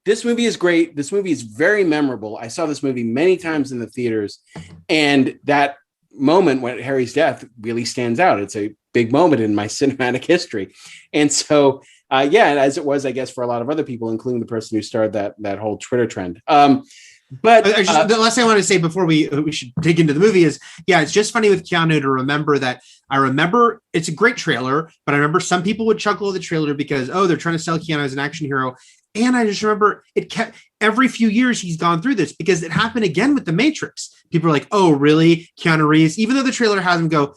this movie is great. This movie is very memorable. I saw this movie many times in the theaters, and that moment when Harry's death really stands out. It's a big moment in my cinematic history. And so as it was, I guess, for a lot of other people, including the person who started that whole Twitter trend. But the last thing I want to say before we should dig into the movie is, it's just funny with Keanu to remember that. I remember it's a great trailer, but I remember some people would chuckle at the trailer because, they're trying to sell Keanu as an action hero. And I just remember it kept every few years he's gone through this because it happened again with The Matrix. People are like, oh, really? Keanu Reeves, even though the trailer has him go,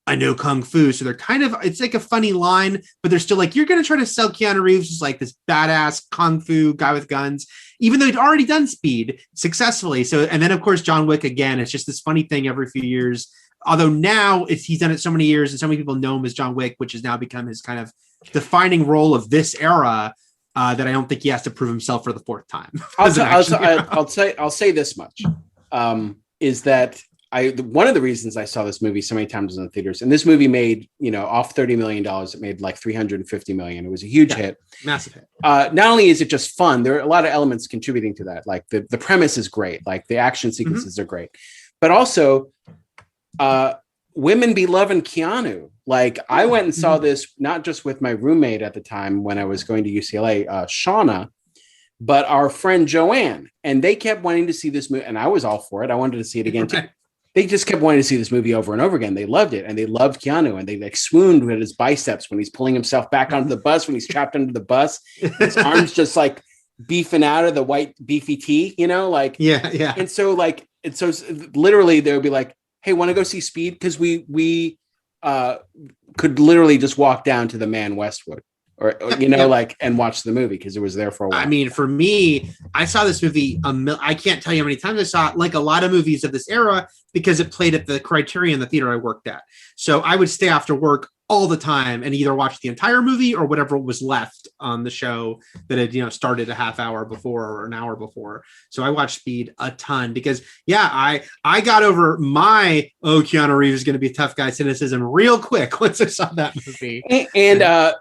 I know Kung Fu. So they're it's like a funny line, but they're still like, you're going to try to sell Keanu Reeves as like this badass Kung Fu guy with guns, even though he'd already done Speed successfully. So, and then of course, John Wick again, it's just this funny thing every few years. Although now he's done it so many years and so many people know him as John Wick, which has now become his kind of defining role of this era, that I don't think he has to prove himself for the fourth time. I'll say this much, is that one of the reasons I saw this movie so many times in the theaters, and this movie made, off $30 million, it made like $350 million. It was a huge hit. Massive hit. Not only is it just fun, there are a lot of elements contributing to that. Like the premise is great. Like the action sequences are great, but also women be loving Keanu. Like I went and saw this, not just with my roommate at the time when I was going to UCLA, Shauna, but our friend Joanne, and they kept wanting to see this movie, and I was all for it. I wanted to see it again too. They just kept wanting to see this movie over and over again. They loved it, and they loved Keanu, and they like swooned at his biceps when he's pulling himself back onto the bus, when he's trapped under the bus, his arms just like beefing out of the white beefy tee, yeah. And so literally they would be like, "Hey, want to go see Speed?" Because we could literally just walk down to the Man Westwood. Or and watch the movie because it was there for a while. I mean, for me, I saw this movie. I can't tell you how many times I saw it. Like a lot of movies of this era, because it played at the Criterion, the theater I worked at. So I would stay after work all the time and either watch the entire movie or whatever was left on the show that had started a half hour before or an hour before. So I watched Speed a ton because I got over my Keanu Reeves is going to be a tough guy cynicism real quick once I saw that movie. And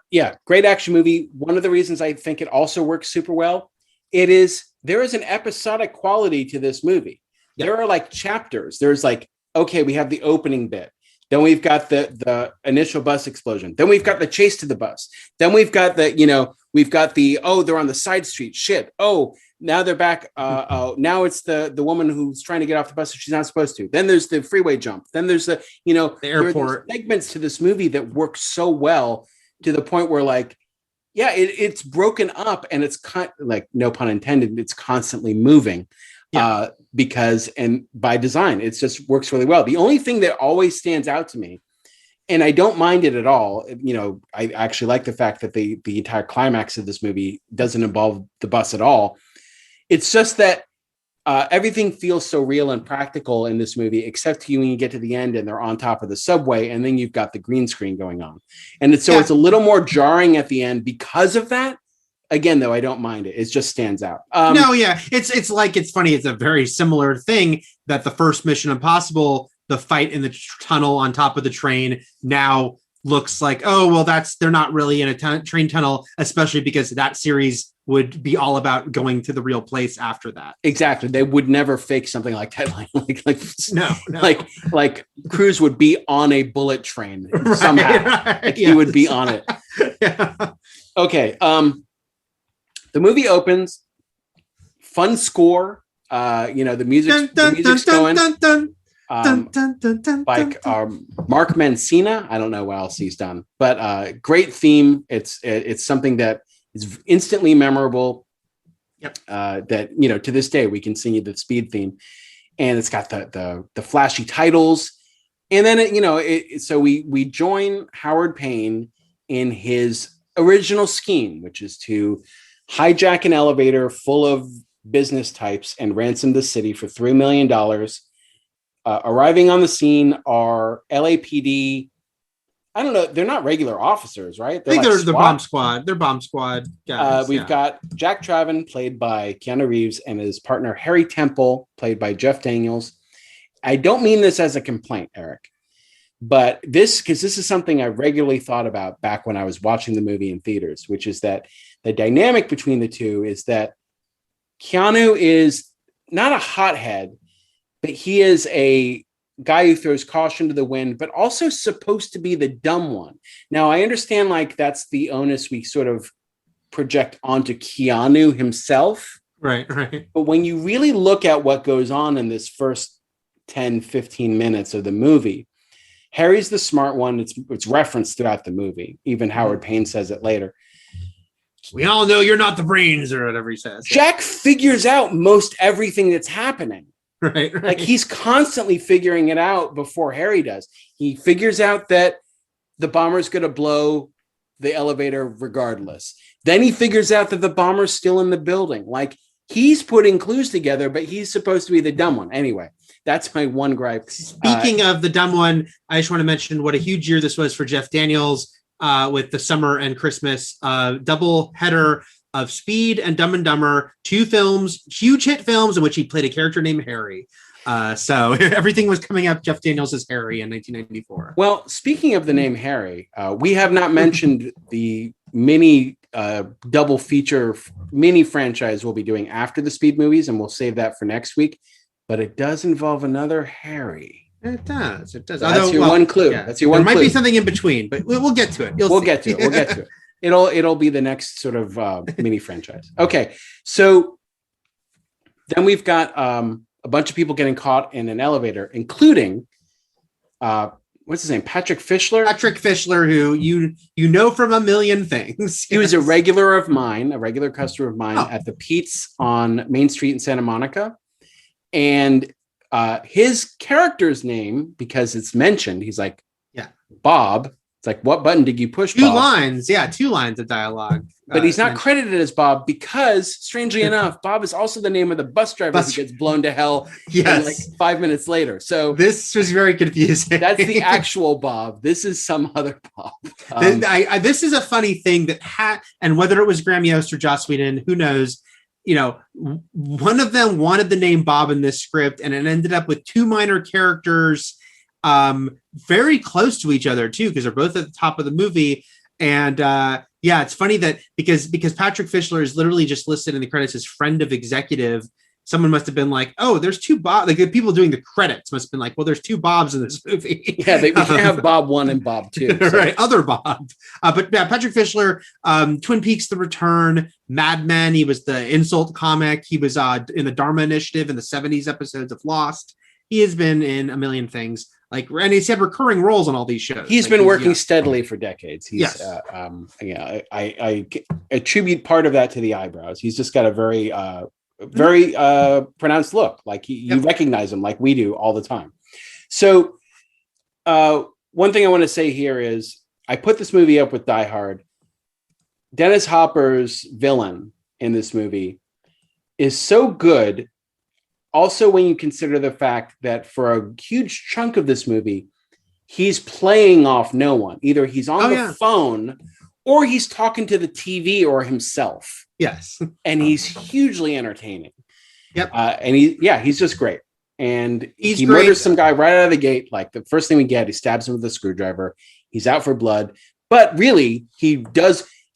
great action movie. One of the reasons I think it also works super well, there is an episodic quality to this movie. Yep. There are like chapters. There's like, okay, we have the opening bit. Then we've got the initial bus explosion. Then we've got the chase to the bus. Then we've got they're on the side street. Shit. Oh, now they're back. Now it's the woman who's trying to get off the bus and she's not supposed to. Then there's the freeway jump. Then there's the airport segments to this movie that work so well to the point where like, yeah, it's broken up and it's like, no pun intended, it's constantly moving. Yeah. Because, and by design, it just works really well. The only thing that always stands out to me, and I don't mind it at all, I actually like the fact that the entire climax of this movie doesn't involve the bus at all. It's just that everything feels so real and practical in this movie, except when you get to the end and they're on top of the subway, and then you've got the green screen going on. And it's a little more jarring at the end because of that. Again, though, I don't mind it. It just stands out. It's funny. It's a very similar thing that the first Mission Impossible, the fight in the tunnel on top of the train, now looks like, oh, well, they're not really in a train tunnel, especially because that series would be all about going to the real place after that. Exactly. They would never fake something like that. No. Like Cruise would be on a bullet train somehow. Right, he would be on it. Yeah. Okay. The movie opens, fun score. The music's going. Mark Mancina. I don't know what else he's done, but great theme. It's something that is instantly memorable. Yep. That to this day we can sing you the Speed theme, and it's got the flashy titles, and then so we join Howard Payne in his original scheme, which is to hijack an elevator full of business types and ransom the city for $3 million. Arriving on the scene are LAPD. I don't know. They're not regular officers, right? I think they're the bomb squad. They're bomb squad guys. We've got Jack Traven, played by Keanu Reeves, and his partner Harry Temple, played by Jeff Daniels. I don't mean this as a complaint, Eric, but this is something I regularly thought about back when I was watching the movie in theaters, which is that the dynamic between the two is that Keanu is not a hothead, but he is a guy who throws caution to the wind, but also supposed to be the dumb one. Now, I understand like that's the onus we sort of project onto Keanu himself. Right. But when you really look at what goes on in this first 10, 15 minutes of the movie, Harry's the smart one. It's referenced throughout the movie. Even Howard Payne says it later. We all know you're not the brains, or whatever he says. Jack figures out most everything that's happening. Right. Like he's constantly figuring it out before Harry does. He figures out that the bomber's going to blow the elevator regardless. Then he figures out that the bomber's still in the building. Like he's putting clues together, but he's supposed to be the dumb one. Anyway, that's my one gripe. Speaking of the dumb one, I just want to mention what a huge year this was for Jeff Daniels with the summer and Christmas double header of Speed and Dumb and Dumber, 2 films, huge hit films in which he played a character named Harry. So everything was coming up Jeff Daniels as Harry in 1994. Well, speaking of the name Harry, we have not mentioned the mini double feature mini franchise we'll be doing after the Speed movies, and we'll save that for next week. But it does involve another Harry. It does. That's your one clue. Yeah. That's your one clue. There might be something in between, but we'll get to it. We'll get to it. It'll be the next sort of mini franchise. Okay, so then we've got a bunch of people getting caught in an elevator, including what's his name, Patrick Fischler. Patrick Fischler, who you know from a million things. He was a regular customer of mine at the Pete's on Main Street in Santa Monica, and his character's name, because it's mentioned, he's like, Bob. It's like, what button did you push, Bob? 2 lines of dialogue. But he's not credited as Bob because, strangely enough, Bob is also the name of the bus driver who gets blown to hell like 5 minutes later. So this was very confusing. That's the actual Bob. This is some other Bob. This is a funny thing and whether it was Graham Yost or Joss Whedon, who knows, one of them wanted the name Bob in this script, and it ended up with 2 minor characters very close to each other too, because they're both at the top of the movie. And it's funny that because Patrick Fischler is literally just listed in the credits as friend of executive, someone must have been like, oh, there's two Bob. Like the people doing the credits must have been like, well, there's two Bobs in this movie. Yeah, we can have Bob 1 and Bob 2. So. Right, other Bob. But yeah, Patrick Fischler, Twin Peaks: The Return, Mad Men. He was the insult comic. He was in the Dharma Initiative in the 70s episodes of Lost. He has been in a million things. And he's had recurring roles on all these shows. He's been working steadily for decades. He's, I attribute part of that to the eyebrows. He's just got a very pronounced look. Like you recognize him like we do all the time. So one thing I want to say here is I put this movie up with Die Hard. Dennis Hopper's villain in this movie is so good. Also, when you consider the fact that for a huge chunk of this movie, he's playing off no one. Either he's on the phone or he's talking to the TV or himself. Yes. And he's hugely entertaining. Yep. And he's just great. And he great. Murders some guy right out of the gate. Like the first thing we get, he stabs him with a screwdriver. He's out for blood. But really, he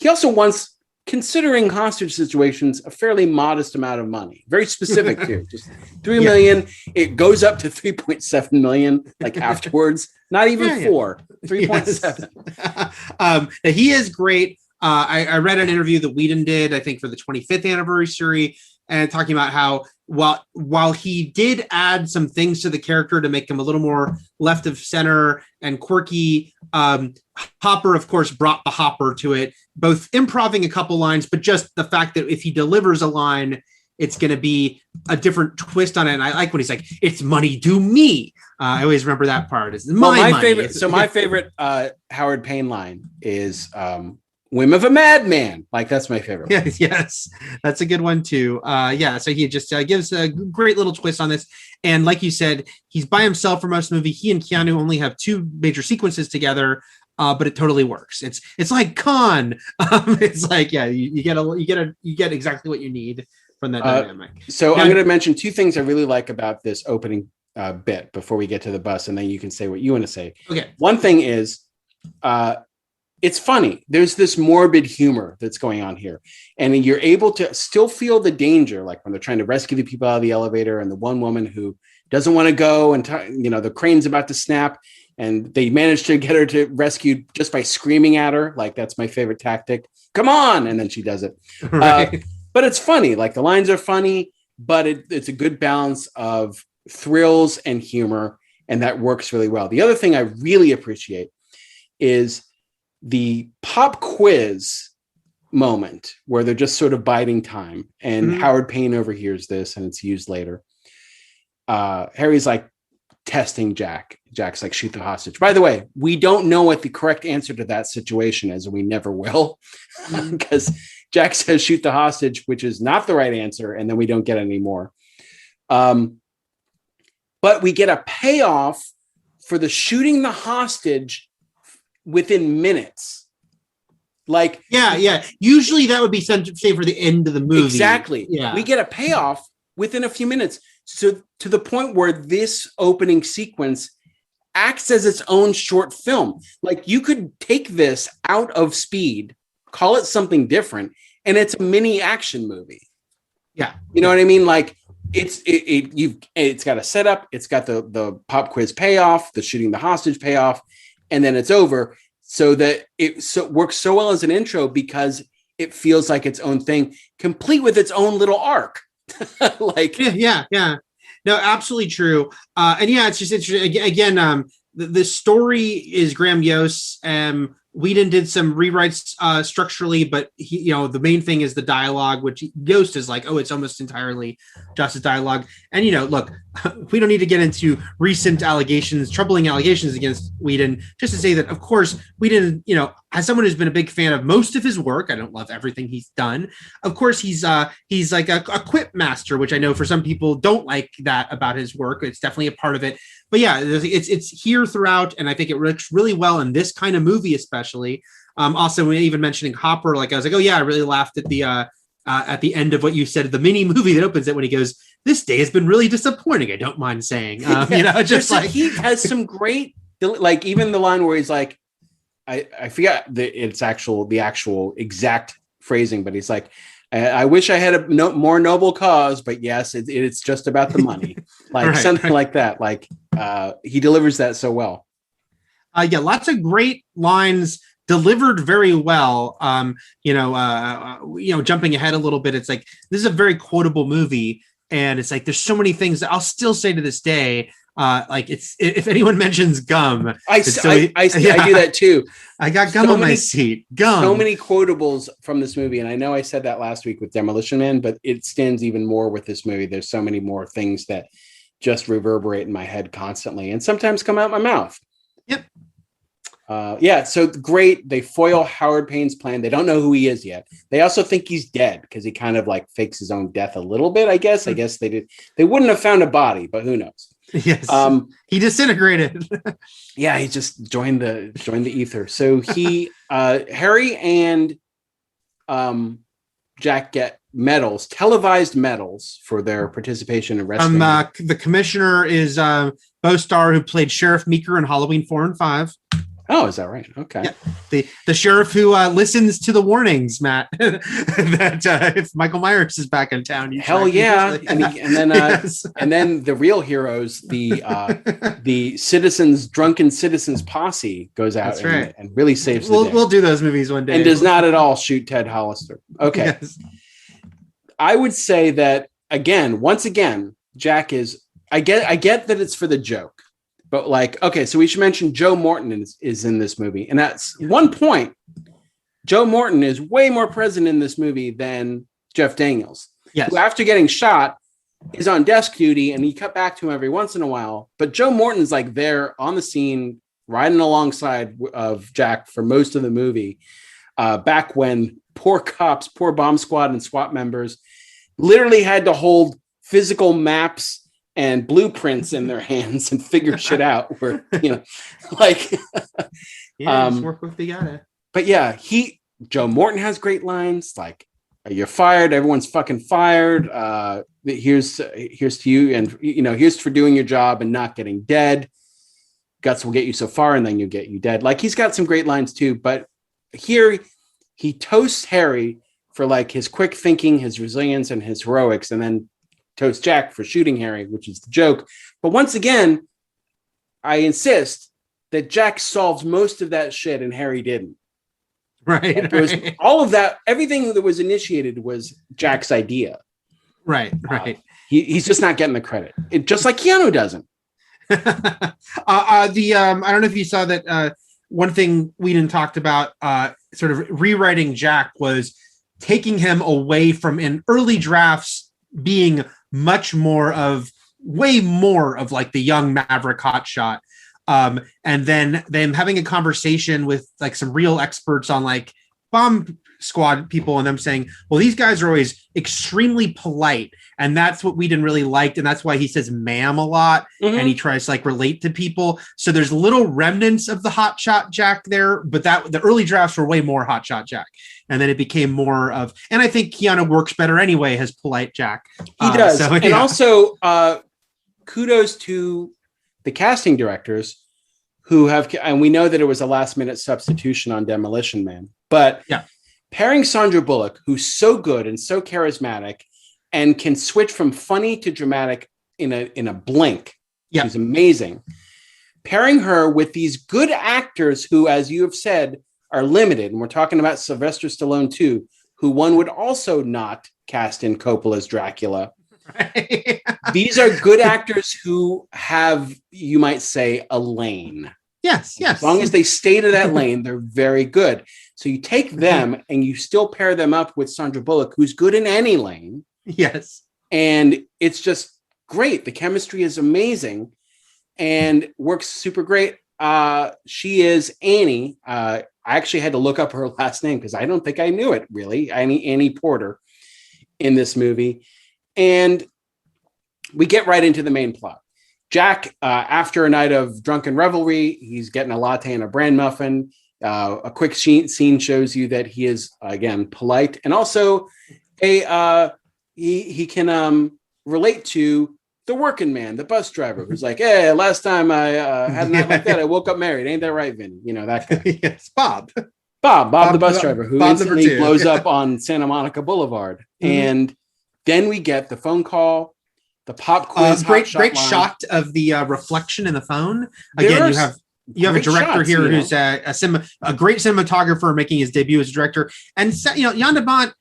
also wants, considering hostage situations, a fairly modest amount of money. Very specific too. Just $3 million. It goes up to 3.7 million like afterwards. Not even 4. 3.7. He is great. I read an interview that Whedon did, I think, for the 25th anniversary, and talking about how while he did add some things to the character to make him a little more left of center and quirky, Hopper, of course, brought the Hopper to it, both improving a couple lines, but just the fact that if he delivers a line, it's going to be a different twist on it. And I like when he's like, "It's money to me." I always remember that part. It's my money. Favorite. So my favorite Howard Payne line is "Whim of a Madman." Like that's my favorite. Yes, that's a good one too. So he just gives a great little twist on this. And like you said, he's by himself for most of the movie. He and Keanu only have 2 major sequences together. But it totally works. It's like Khan. It's like, you get exactly what you need from that dynamic. So I'm going to mention 2 things I really like about this opening bit before we get to the bus, and then you can say what you want to say. Okay. One thing is, it's funny. There's this morbid humor that's going on here, and you're able to still feel the danger, like when they're trying to rescue the people out of the elevator, and the one woman who doesn't want to go, and the crane's about to snap. And they managed to get her to rescue just by screaming at her. Like, that's my favorite tactic. Come on. And then she does it. Right. But it's funny. Like, the lines are funny, but it's a good balance of thrills and humor. And that works really well. The other thing I really appreciate is the pop quiz moment where they're just sort of biding time. And Howard Payne overhears this, and it's used later. Harry's like testing Jack. Jack's like, shoot the hostage. By the way, we don't know what the correct answer to that situation is, and we never will, because Jack says shoot the hostage, which is not the right answer, and then we don't get any more. But we get a payoff for the shooting the hostage within minutes. Like, usually that would be say for the end of the movie. Exactly. Yeah. We get a payoff within a few minutes. So to the point where this opening sequence acts as its own short film. Like, you could take this out of Speed, call it something different, and it's a mini action movie. Yeah. You know what I mean? Like, it's got a setup, it's got the pop quiz payoff, the shooting the hostage payoff, and then it's over. So that it works so well as an intro because it feels like its own thing, complete with its own little arc. Like, no, absolutely true. And it's just interesting. Again, the story is grandiose. Whedon did some rewrites structurally, but the main thing is the dialogue, which Ghost is like, it's almost entirely just dialogue. And look, we don't need to get into recent troubling allegations against Whedon, just to say that, of course, Whedon, as someone who's been a big fan of most of his work, I don't love everything he's done. Of course, he's like a quip master, which I know for some people don't like that about his work. It's definitely a part of it. But it's here throughout, and I think it works really well in this kind of movie, especially. Also, when even mentioning Hopper, like I was like, I really laughed at the end of what you said, the mini movie that opens it when he goes, "This day has been really disappointing." I don't mind saying, just like he has some great, like even the line where he's like, I forget the actual exact phrasing, but he's like, I wish I had a more noble cause, but yes, it's just about the money, like something like that. Like he delivers that so well. Yeah, lots of great lines delivered very well. Jumping ahead a little bit, it's like this is a very quotable movie, and it's like there's so many things that I'll still say to this day. Like it's if anyone mentions gum, I do that too. I got gum on my seat. Gum. So many quotables from this movie, and I know I said that last week with Demolition Man, but it stands even more with this movie. There's so many more things that just reverberate in my head constantly, and sometimes come out my mouth. Yep. So great. They foil Howard Payne's plan. They don't know who he is yet. They also think he's dead because he kind of like fakes his own death a little bit. I guess they did. They wouldn't have found a body, but who knows? Yes. He disintegrated. Yeah, he just joined the ether. So he Harry and Jack get medals, televised medals for their participation in wrestling. The commissioner is Bo Starr, who played Sheriff Meeker in Halloween 4 and 5. Oh, is that right? Okay. Yeah. The sheriff who listens to the warnings, Matt, that if Michael Myers is back in town, hell yeah, and then the real heroes, the drunken citizens posse goes out and really saves the day. We'll do those movies one day, and does not at all shoot Ted Hollister. Okay, yes. I would say that once again, Jack is. I get that it's for the joke. But like, okay, so we should mention Joe Morton is in this movie. And that's one point. Joe Morton is way more present in this movie than Jeff Daniels. Yes. Who after getting shot is on desk duty and you cut back to him every once in a while. But Joe Morton's like there on the scene, riding alongside of Jack for most of the movie. Back when poor cops, poor bomb squad and SWAT members literally had to hold physical maps and blueprints in their hands and figure shit out where, like, just work with the guy. But yeah, Joe Morton has great lines like, you're fired. Everyone's fucking fired. Here's to you. And, here's for doing your job and not getting dead. Guts will get you so far and then you get you dead. Like he's got some great lines too, but here he toasts Harry for like his quick thinking, his resilience and his heroics. And then toast Jack for shooting Harry, which is the joke. But once again, I insist that Jack solves most of that shit and Harry didn't. Right. All of that, everything that was initiated was Jack's idea. Right. He's just not getting the credit. Just like Keanu doesn't. I don't know if you saw that one thing Whedon talked about sort of rewriting Jack was taking him away from in early drafts being way more of like the young maverick hotshot. And then having a conversation with like some real experts on like bomb squad people and them saying, well, these guys are always extremely polite. And that's what Whedon really liked. And that's why he says ma'am a lot. Mm-hmm. And he tries to like relate to people. So there's little remnants of the hotshot Jack there, but the early drafts were way more hotshot Jack. And then it became more of, and I think Keanu works better anyway as polite Jack. He does. And also kudos to the casting directors who and we know that it was a last minute substitution on Demolition Man, but pairing Sandra Bullock, who's so good and so charismatic and can switch from funny to dramatic in a blink. Yeah. She's amazing. Pairing her with these good actors who, as you have said, are limited. And we're talking about Sylvester Stallone too, who one would also not cast in Coppola's Dracula. Right. These are good actors who have, you might say, a lane. Yes. As long as they stay to that lane, they're very good. So you take them and you still pair them up with Sandra Bullock, who's good in any lane. Yes. And it's just great. The chemistry is amazing and works super great. She is Annie. I actually had to look up her last name because I don't think I knew it really. Annie Porter in this movie. And we get right into the main plot. Jack, after a night of drunken revelry, he's getting a latte and a bran muffin. A quick scene shows you that he is, again, polite. And also he can relate to the working man, the bus driver, who's like, hey, last time I had a night like that, I woke up married. Ain't that right, Vin? You know, that guy. Yes, Bob. Bob the bus driver, who Bob instantly blows up on Santa Monica Boulevard. And then we get the phone call, the pop quiz. Great shot of the reflection in the phone. Again, you have a director shots, here who's a great cinematographer making his debut as a director. And Jan de Bont,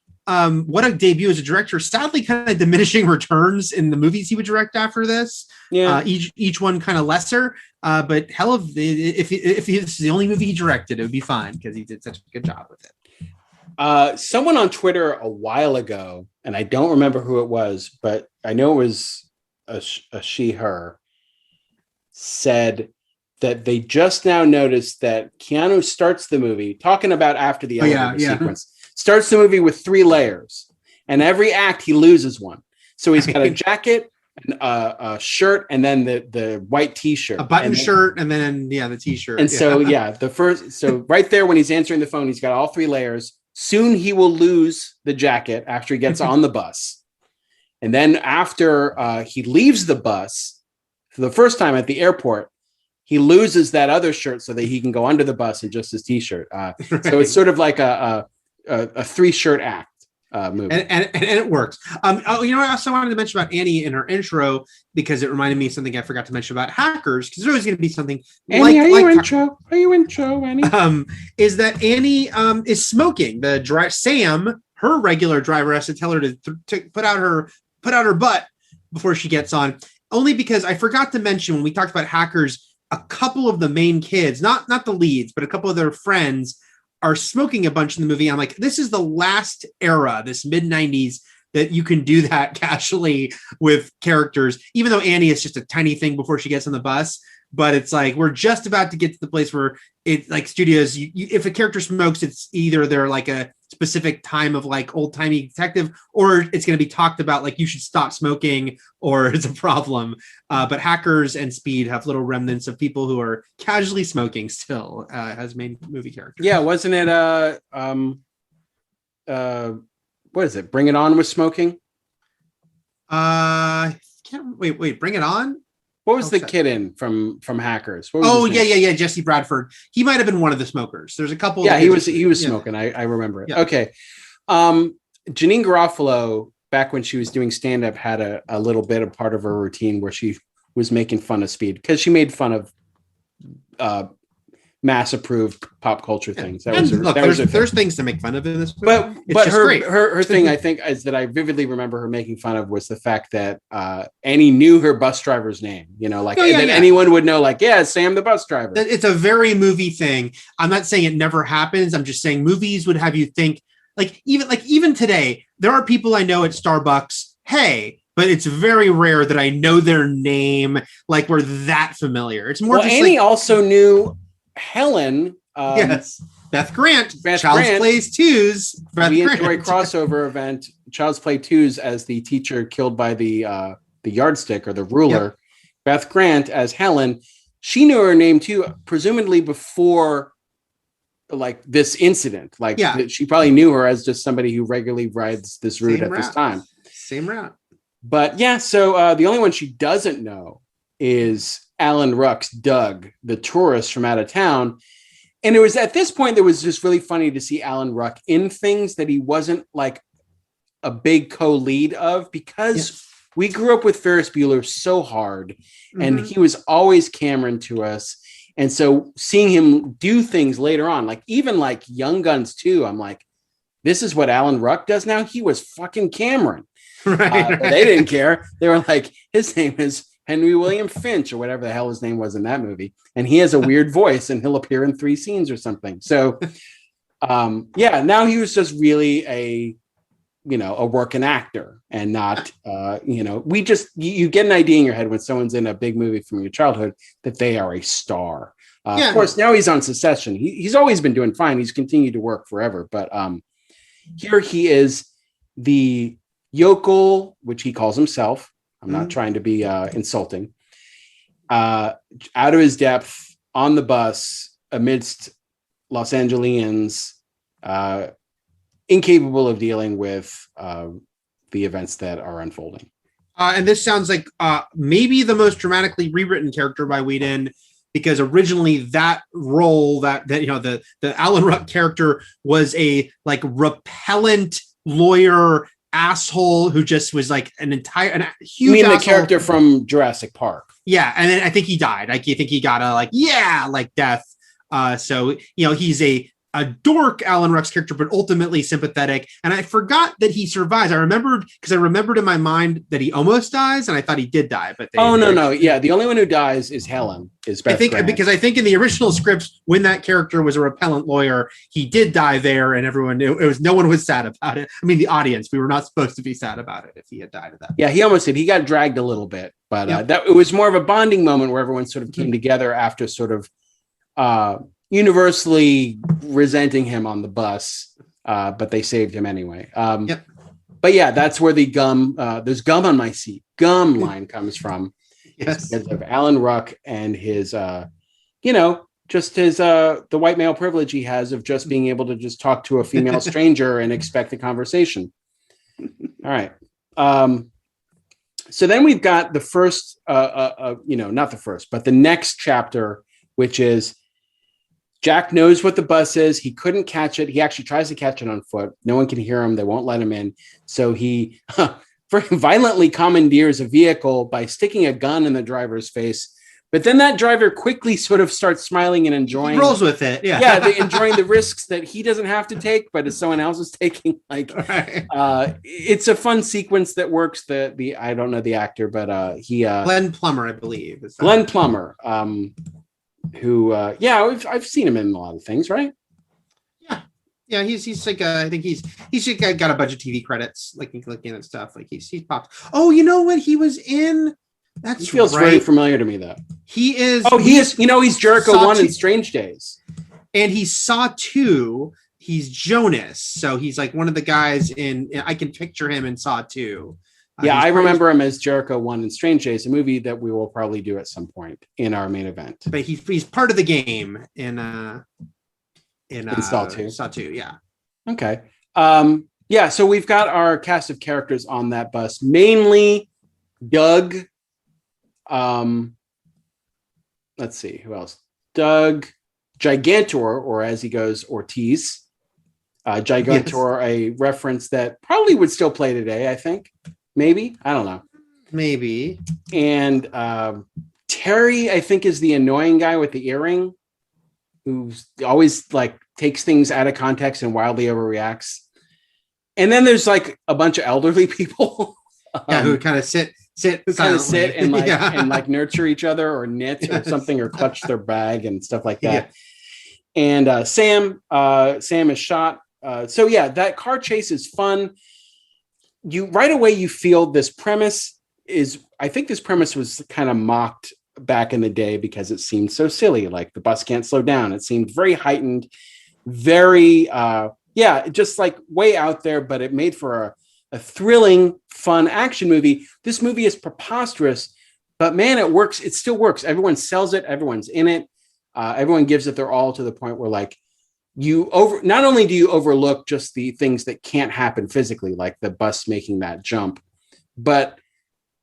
what a debut as a director. Sadly, kind of diminishing returns in the movies he would direct after this. Yeah, each one kind of lesser. But hell, if this is the only movie he directed, it would be fine because he did such a good job with it. Someone on Twitter a while ago, and I don't remember who it was, but I know it was a she, her, said that they just now noticed that Keanu starts the movie, talking about after the elevator sequence, starts the movie with 3 layers, and every act he loses one. So he's got a jacket, a shirt, and then the white t-shirt, a button shirt, and then the t-shirt. And so right there when he's answering the phone, he's got all 3 layers. Soon he will lose the jacket after he gets on the bus. And then after he leaves the bus for the first time at the airport, he loses that other shirt so that he can go under the bus in just his t-shirt. So it's sort of like a 3-shirt act movie. And it works. I also wanted to mention about Annie in her intro because it reminded me of something I forgot to mention about Hackers, because there's always going to be something Annie, are you intro, Annie? Is that Annie is smoking. Sam, her regular driver, has to tell her to put out her butt before she gets on. Only because I forgot to mention when we talked about Hackers, a couple of the main kids, not the leads, but a couple of their friends are smoking a bunch in the movie. I'm like, this is the last era, this mid-90s, that you can do that casually with characters, even though Annie is just a tiny thing before she gets on the bus. But it's like, we're just about to get to the place where it, like studios, if a character smokes, it's either they're like a specific time of like old timey detective, or it's going to be talked about like you should stop smoking or it's a problem. But Hackers and Speed have little remnants of people who are casually smoking still as main movie characters. Yeah, wasn't it? What is it? Bring It On with smoking. Wait, Bring It On. What was the kid in from Hackers? Yeah, Jesse Bradford. He might have been one of the smokers. There's a couple. Yeah, he was smoking. I remember it. Yeah. Okay. Janine Garofalo, back when she was doing stand-up, had a little bit of part of her routine where she was making fun of Speed because she made fun of mass-approved pop culture things. There's things to make fun of in this movie. But her thing, I think, is that I vividly remember her making fun of was the fact that Annie knew her bus driver's name. Anyone would know, like, yeah, Sam the bus driver. It's a very movie thing. I'm not saying it never happens. I'm just saying movies would have you think, even today, there are people I know at Starbucks, hey, but it's very rare that I know their name, like we're that familiar. It's more just Annie also knew Helen. Yes. Beth Grant. Child's Play 2's Beth Grant. Enjoy crossover event, Child's Play 2's as the teacher killed by the yardstick or the ruler. Yep. Beth Grant as Helen. She knew her name too, presumably before like this incident. She probably knew her as just somebody who regularly rides this route this time. Same route. But yeah, so the only one she doesn't know is Alan Ruck's Doug, the tourist from out of town. And it was at this point that was just really funny to see Alan Ruck in things that he wasn't like a big co-lead of, because we grew up with Ferris Bueller so hard and he was always Cameron to us. And so seeing him do things later on, like even like Young Guns 2, I'm like, this is what Alan Ruck does now. He was fucking Cameron. Right. They didn't care. They were like, his name is Henry William Finch or whatever the hell his name was in that movie. And he has a weird voice and he'll appear in 3 scenes or something. So, now he was just really a working actor and not, you get an idea in your head when someone's in a big movie from your childhood that they are a star. Of course, now he's on Succession. He's always been doing fine. He's continued to work forever. But here he is the yokel, which he calls himself. I'm not trying to be insulting. Out of his depth on the bus amidst Los Angeles, incapable of dealing with the events that are unfolding. And this sounds like maybe the most dramatically rewritten character by Whedon. because originally that role that the Alan Ruck character was a like repellent lawyer asshole who just was like a huge. You mean asshole. The character from Jurassic Park? Yeah, and then I think he died. I think he got a death. So he's a dork, Alan Ruck's character, but ultimately sympathetic. And I forgot that he survives. I remembered in my mind that he almost dies, and I thought he did die. But no. Yeah, the only one who dies is Helen. Because I think in the original scripts, when that character was a repellent lawyer, he did die there, and everyone knew it was. No one was sad about it. I mean, the audience, we were not supposed to be sad about it if he had died of that. Yeah, he almost did. He got dragged a little bit, but that it was more of a bonding moment where everyone sort of came together after sort of universally resenting him on the bus, but they saved him anyway. But yeah, that's where the there's gum on my seat line comes from. Yes, because of Alan Ruck and his just his the white male privilege he has of just being able to just talk to a female stranger and expect a conversation. All right. So then we've got the first not the first, but the next chapter, which is Jack knows what the bus is. He couldn't catch it. He actually tries to catch it on foot. No one can hear him. They won't let him in. So he very violently commandeers a vehicle by sticking a gun in the driver's face. But then that driver quickly sort of starts smiling and enjoying. He rolls with it. Yeah. Yeah. They're enjoying the risks that he doesn't have to take, but as someone else is taking. It's a fun sequence that works. I don't know the actor, but he Glenn Plummer, I believe. Glenn Plummer. Who I've seen him in a lot of things, right? Yeah, he's like I think he's got a bunch of TV credits, looking at stuff. Like he's popped. Oh, you know what he was in? He feels very familiar to me though. He is. Oh, he is. He's Jericho 1 in Strange Days, and he Saw 2. He's Jonas, so he's like one of the guys in. I can picture him in Saw 2. Yeah, I remember him as Jericho 1 in Strange Days, a movie that we will probably do at some point in our main event. But he's part of the game in Saw 2. Saw 2, yeah. Okay. So we've got our cast of characters on that bus, mainly Doug. Let's see, who else? Doug, Gigantor, or as he goes, Ortiz. Gigantor, yes. A reference that probably would still play today, I think. Maybe. I don't know. Maybe. And Terry, I think, is the annoying guy with the earring who's always like takes things out of context and wildly overreacts. And then there's like a bunch of elderly people. Who kind of sit and like and like nurture each other or knit or something or clutch their bag and stuff like that. Yeah. And Sam is shot. That car chase is fun. You right away you feel this premise was kind of mocked back in the day because it seemed so silly, like the bus can't slow down. It seemed very heightened, very just like way out there, but it made for a thrilling, fun action movie. This movie is preposterous, but man, it works. It still works. Everyone sells it. Everyone's in it. Everyone gives it their all to the point where like not only do you overlook just the things that can't happen physically, like the bus making that jump, but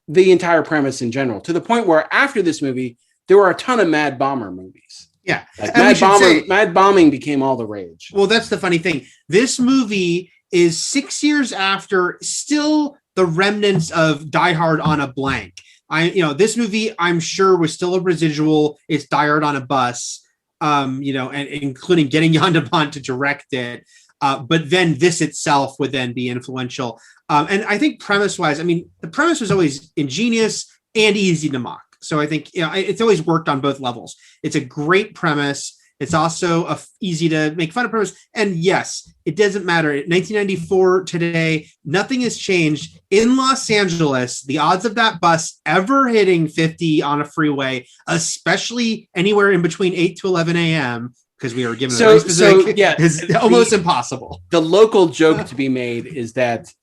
the entire premise in general, to the point where after this movie, there were a ton of Mad Bomber movies. Yeah. Like Mad Bombing became all the rage. Well, that's the funny thing. This movie is 6 years after, still the remnants of Die Hard on a blank. This movie, I'm sure, was still a residual. It's Die Hard on a bus. And including getting Jan de Bont to direct it. But then this itself would then be influential. And I think premise-wise, the premise was always ingenious and easy to mock. So I think it's always worked on both levels. It's a great premise. It's also easy to make fun of premise. And yes, it doesn't matter. 1994 today, nothing has changed. In Los Angeles, the odds of that bus ever hitting 50 on a freeway, especially anywhere in between 8 to 11 a.m., because we were given is almost impossible. The local joke to be made is that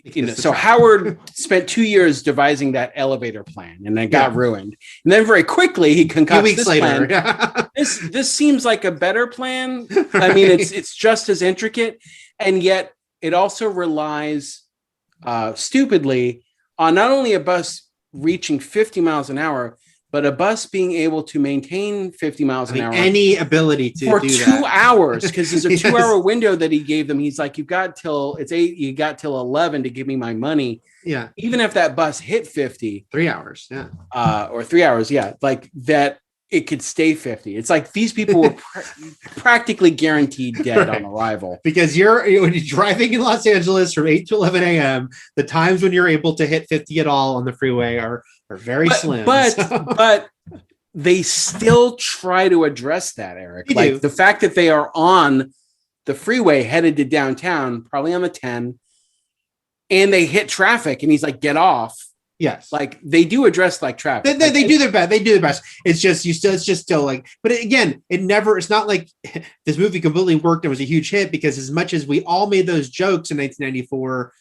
Howard spent 2 years devising that elevator plan and then got ruined. And then very quickly he concocts this plan. This seems like a better plan. It's just as intricate, and yet it also relies stupidly on not only a bus reaching 50 miles an hour, but a bus being able to maintain 50 miles an hour, any ability to for do 2 that. hours, because there's a Yes. 2-hour window that he gave them. He's like, it's 8, you got till 11 to give me my money. Yeah. Even if that bus hit 50, 3 hours. Yeah. Or 3 hours. Yeah. Like that, it could stay 50. It's like these people were practically guaranteed dead on arrival. Because when you're driving in Los Angeles from 8 to 11 a.m., the times when you're able to hit 50 at all on the freeway are very slim. But they still try to address that, Eric. They do. The fact that they are on the freeway headed to downtown, probably on the 10, and they hit traffic, and he's like, get off. Yes. Like they do address like traffic. They do their best. They do their best. It's just still like, but again, it's not like this movie completely worked and was a huge hit, because as much as we all made those jokes in 1994,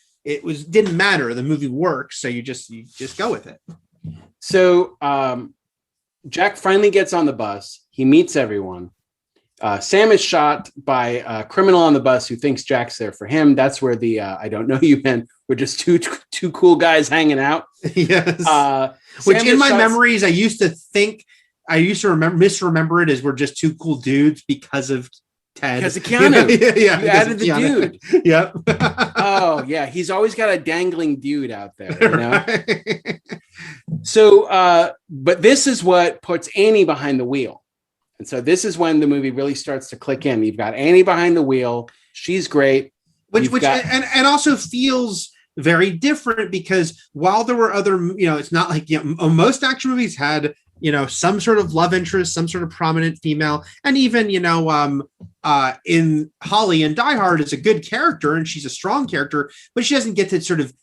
didn't matter. The movie works. So you just go with it. So Jack finally gets on the bus. He meets everyone. Sam is shot by a criminal on the bus who thinks Jack's there for him. That's where the I don't know you, man. We're just two cool guys hanging out. Yes. Which in my memories, I used to misremember it as we're just two cool dudes because of Ted. Because of Keanu. Yeah. You added the dude. Yep. Oh, yeah. He's always got a dangling dude out there, you know? Right. So, but this is what puts Annie behind the wheel. And so this is when the movie really starts to click in. You've got Annie behind the wheel. She's great. And also feels very different, because while there were other, it's not like, most action movies had, some sort of love interest, some sort of prominent female. And even, in Holly and Die Hard is a good character and she's a strong character, but she doesn't get to sort of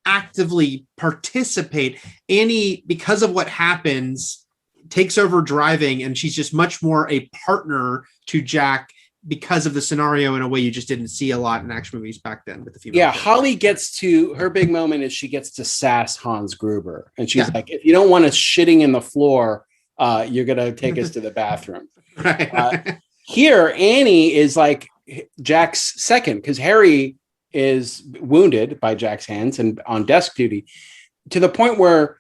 actively participate. Annie, because of what happens, takes over driving, and she's just much more a partner to Jack because of the scenario in a way you just didn't see a lot in action movies back then with the female. Yeah, Holly gets to her big moment is she gets to sass Hans Gruber, and she's like, "If you don't want us shitting in the floor, you're gonna take us to the bathroom." Right. Here, Annie is like Jack's second, because Harry is wounded by Jack's hands and on desk duty, to the point where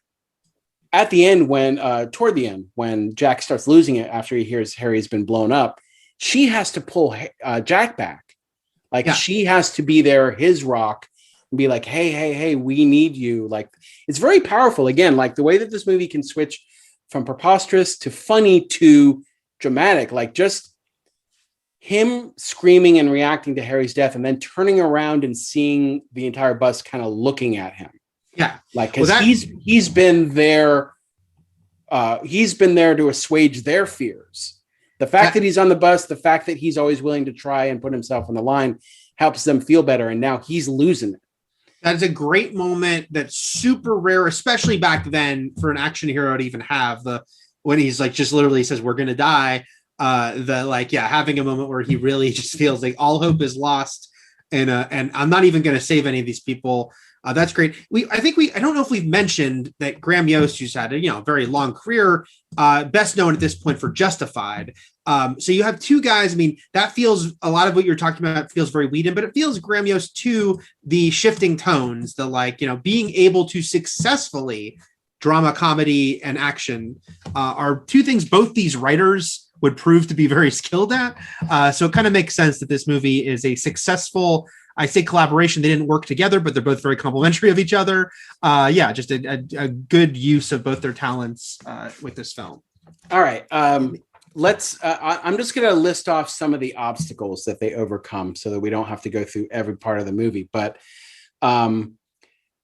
at the end, toward the end, when Jack starts losing it after he hears Harry's been blown up, she has to pull Jack back. She has to be there, his rock, and be like, hey, we need you. Like, it's very powerful. Again, like the way that this movie can switch from preposterous to funny to dramatic, like just him screaming and reacting to Harry's death and then turning around and seeing the entire bus kind of looking at him. Yeah. Like, because he's been there. He's been there to assuage their fears. The fact that he's on the bus, the fact that he's always willing to try and put himself on the line helps them feel better. And now he's losing it. That is a great moment that's super rare, especially back then, for an action hero to even have when he's like, just literally says, we're going to die. Having a moment where he really just feels like all hope is lost. And I'm not even going to save any of these people. That's great. I don't know if we've mentioned that Graham Yost, who's had a very long career, best known at this point for Justified. So you have two guys. I mean, that feels, a lot of what you're talking about feels very Whedon, but it feels Graham Yost too. The shifting tones, being able to successfully drama, comedy, and action are two things both these writers would prove to be very skilled at. So it kind of makes sense that this movie is a successful, I say collaboration. They didn't work together, but they're both very complimentary of each other. Just a good use of both their talents with this film. All right. I'm just going to list off some of the obstacles that they overcome so that we don't have to go through every part of the movie. But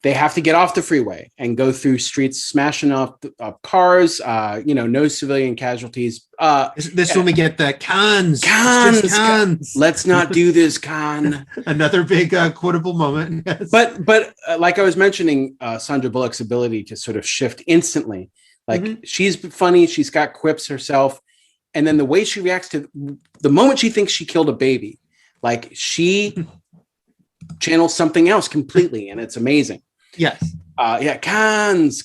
they have to get off the freeway and go through streets, smashing up cars, no civilian casualties. This when we get the cons. Let's not do this, Con. Another big quotable moment. Yes. But like I was mentioning, Sandra Bullock's ability to sort of shift instantly. Like she's funny. She's got quips herself. And then the way she reacts to the moment she thinks she killed a baby, like she channels something else completely. And it's amazing. Yes. Cons.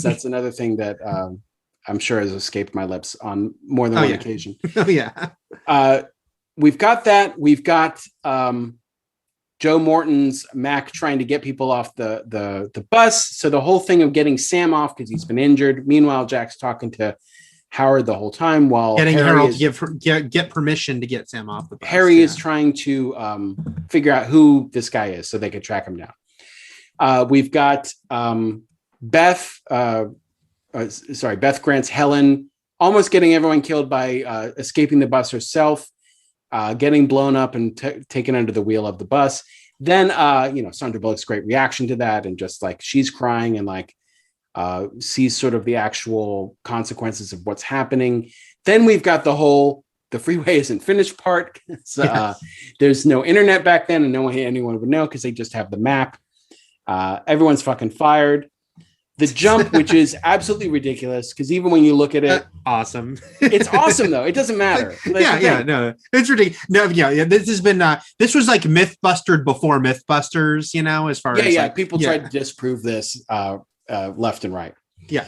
That's another thing that I'm sure has escaped my lips on more than one occasion. Oh, yeah. We've got that. We've got Joe Morton's Mac trying to get people off the bus. So the whole thing of getting Sam off because he's been injured. Meanwhile, Jack's talking to Howard the whole time while getting Harry Harold is, to get permission to get Sam off the bus. Harry is trying to figure out who this guy is so they could track him down. We've got Beth Grant's Helen almost getting everyone killed by escaping the bus herself, getting blown up and taken under the wheel of the bus. Then, Sandra Bullock's great reaction to that and just like she's crying and like sees sort of the actual consequences of what's happening. Then we've got the freeway isn't finished part. So, there's no internet back then and no way anyone would know because they just have the map. Everyone's fucking fired. The jump, which is absolutely ridiculous, because even when you look at it, awesome. It's awesome though. It doesn't matter. No, it's ridiculous. No, this has been this was like Mythbustered before Mythbusters, as far as like, people tried to disprove this left and right. Yeah.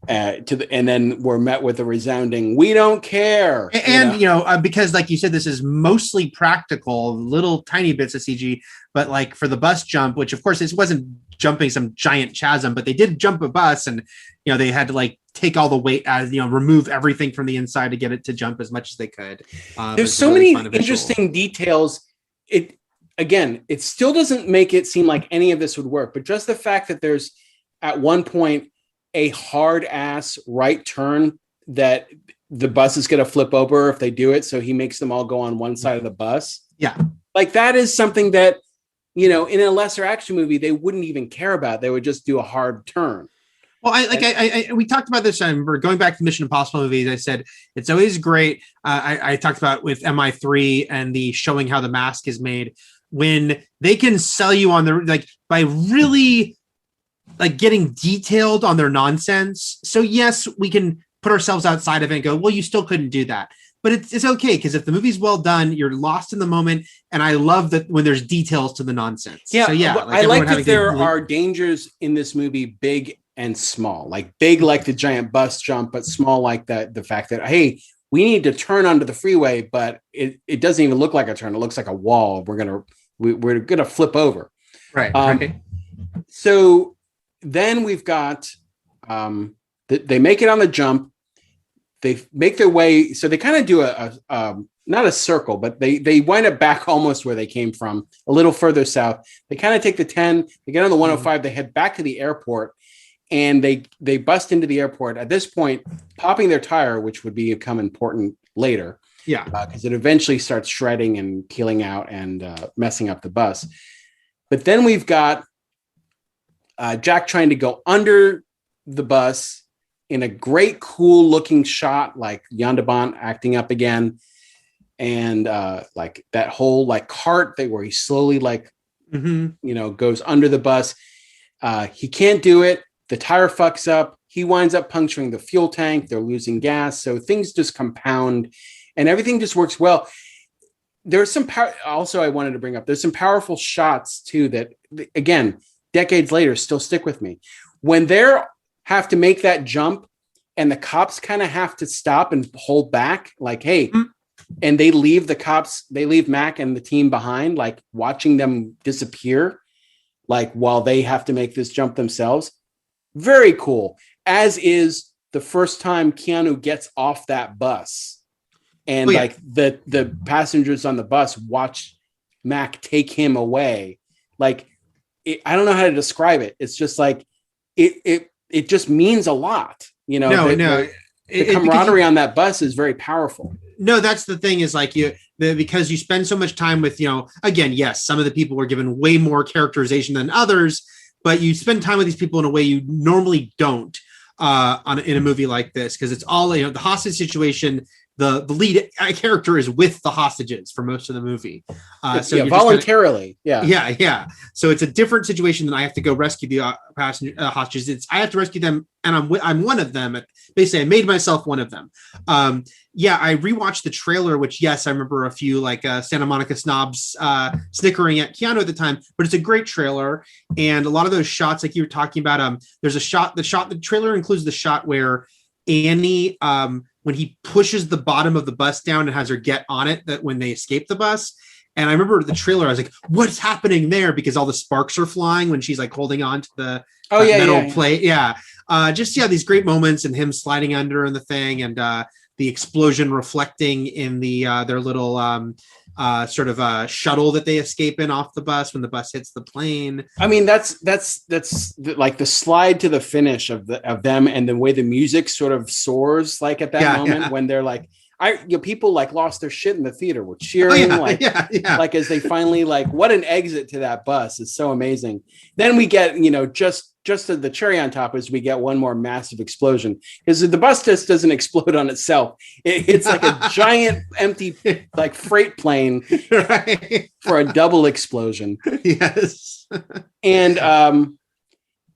And then we're met with a resounding "we don't care," and because like you said, this is mostly practical, little tiny bits of CG, but like for the bus jump, which of course this wasn't jumping some giant chasm, but they did jump a bus, and they had to like take all the weight as remove everything from the inside to get it to jump as much as they could. There's so many interesting details. It still doesn't make it seem like any of this would work, but just the fact that there's at one point a hard ass right turn that the bus is going to flip over if they do it. So he makes them all go on one side of the bus. Yeah. Like that is something that, in a lesser action movie, they wouldn't even care about. They would just do a hard turn. Well, we talked about this. I remember going back to Mission Impossible movies. I said, it's always great. I talked about with MI3 and the showing how the mask is made when they can sell you on by really like getting detailed on their nonsense. So yes, we can put ourselves outside of it and go, well, you still couldn't do that. But it's okay because if the movie's well done, you're lost in the moment. And I love that when there's details to the nonsense. Yeah, so, yeah. I like that there are dangers in this movie, big and small. Like big like the giant bus jump, but small like the fact that, hey, we need to turn onto the freeway, but it doesn't even look like a turn. It looks like a wall. We're gonna flip over. Right. Right. So then we've got they make it on the jump. They make their way. So they kind of do a not a circle, but they wind up back almost where they came from, a little further south. They kind of take the 10, they get on the 105, they head back to the airport, and they bust into the airport. At this point, popping their tire, which would become important later. Yeah. Because it eventually starts shredding and peeling out and messing up the bus. But then we've got Jack trying to go under the bus in a great, cool looking shot, like Jan de Bont acting up again. And like that whole like cart where he slowly goes under the bus. He can't do it. The tire fucks up. He winds up puncturing the fuel tank. They're losing gas. So things just compound and everything just works well. There's some also I wanted to bring up, there's some powerful shots too that, again, decades later still stick with me. When they're have to make that jump and the cops kind of have to stop and hold back, like, hey, and they leave Mac and the team behind, like watching them disappear, like while they have to make this jump themselves. Very cool. As is the first time Keanu gets off that bus and like the passengers on the bus watch Mac take him away. Like, I don't know how to describe it. It's just like, it just means a lot, the camaraderie on that bus is very powerful. No, that's the thing is like because you spend so much time with, again, yes, some of the people were given way more characterization than others, but you spend time with these people in a way you normally don't in a movie like this. Cause it's all, the hostage situation, the lead character is with the hostages for most of the movie. So voluntarily. Yeah. So it's a different situation than I have to go rescue the hostages. I have to rescue them, and I'm one of them. Basically, I made myself one of them. I rewatched the trailer, which, yes, I remember a few like Santa Monica snobs snickering at Keanu at the time, but it's a great trailer. And a lot of those shots, like you were talking about, there's the trailer includes the shot where Annie, when he pushes the bottom of the bus down and has her get on it, that when they escape the bus, And I remember the trailer, I was like, what's happening there? Because all the sparks are flying when she's like holding on to the metal plate. These great moments and him sliding under in the thing, and the explosion reflecting in their little shuttle that they escape in off the bus when the bus hits the plane. I mean, that's like the slide to the finish of them, and the way the music sort of soars like at that moment when they're like, people like lost their shit in the theater. We're cheering like as they finally like, what an exit to that bus is so amazing. Then we get, just the cherry on top is we get one more massive explosion, because the bus just doesn't explode on itself. It's like a giant empty like freight plane for a double explosion. Yes. And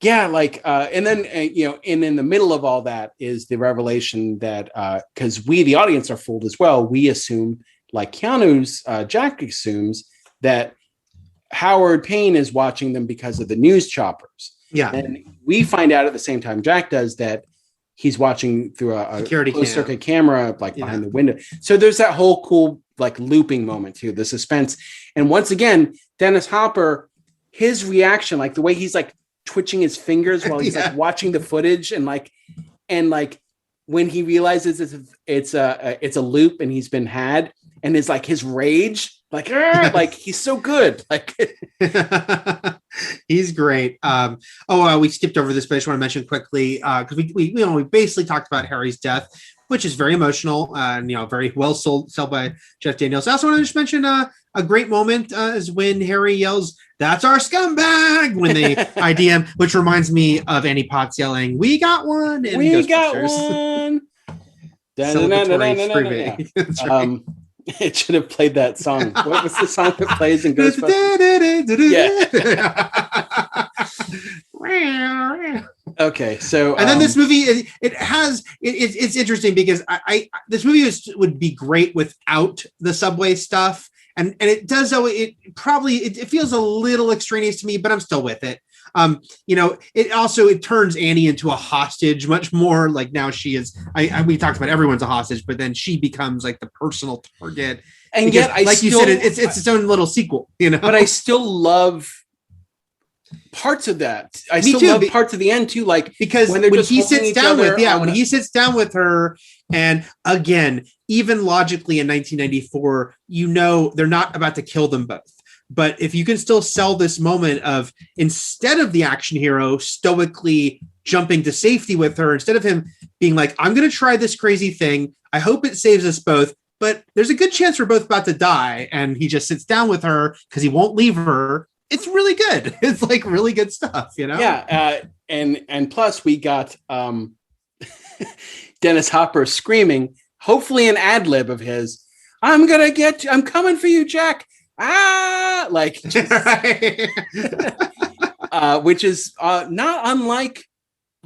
and then and in the middle of all that is the revelation that because we, the audience, are fooled as well. We assume, like Keanu's Jack assumes, that Howard Payne is watching them because of the news choppers. Yeah, and we find out at the same time Jack does that he's watching through a closed circuit camera, like behind the window. So there's that whole cool like looping moment too, the suspense. And once again, Dennis Hopper, his reaction, like the way he's like twitching his fingers while he's like watching the footage, and when he realizes it's a loop and he's been had, and is like his rage, like he's so good, like he's great. We skipped over this, but I just want to mention quickly because we basically talked about Harry's death, which is very emotional and very well sold by Jeff Daniels. I also want to just mention a great moment is when Harry yells, "That's our scumbag!" when they ID him, which reminds me of Annie Potts yelling, "We got one!" And we got one. It should have played that song. What was the song that plays in Ghostbusters? Okay, so and then this movie, it's interesting because this movie would be great without the subway stuff, and it does, though it feels a little extraneous to me, but I'm still with it. It turns Annie into a hostage much more. Like now she is. We talked about everyone's a hostage, but then she becomes like the personal target. And because, you said, it's its own little sequel. But I still love parts of that. I still love parts of the end too, like because when he sits down he sits down with her, and again, even logically in 1994, they're not about to kill them both. But if you can still sell this moment of, instead of the action hero stoically jumping to safety with her, instead of him being like, I'm going to try this crazy thing, I hope it saves us both, but there's a good chance we're both about to die, and he just sits down with her because he won't leave her. It's really good. It's like really good stuff, Yeah, and plus we got Dennis Hopper screaming, hopefully an ad lib of his, I'm coming for you, Jack. Which is not unlike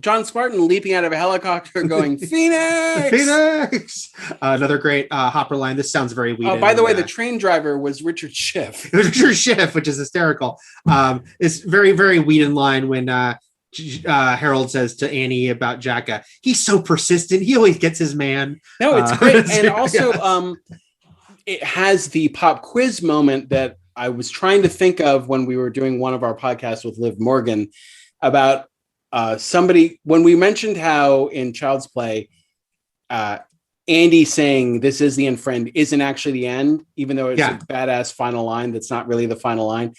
John Spartan leaping out of a helicopter going, Phoenix! Another great Hopper line. This sounds very weird. By the way, the train driver was Richard Schiff. Richard Schiff, which is hysterical. It's very, very Whedon line when Harold says to Annie about Jacka, he's so persistent. He always gets his man. No, it's great. And also, it has the pop quiz moment that I was trying to think of when we were doing one of our podcasts with Liv Morgan about somebody, when we mentioned how in Child's Play, Andy saying this is the end friend isn't actually the end, even though it's a badass final line that's not really the final line.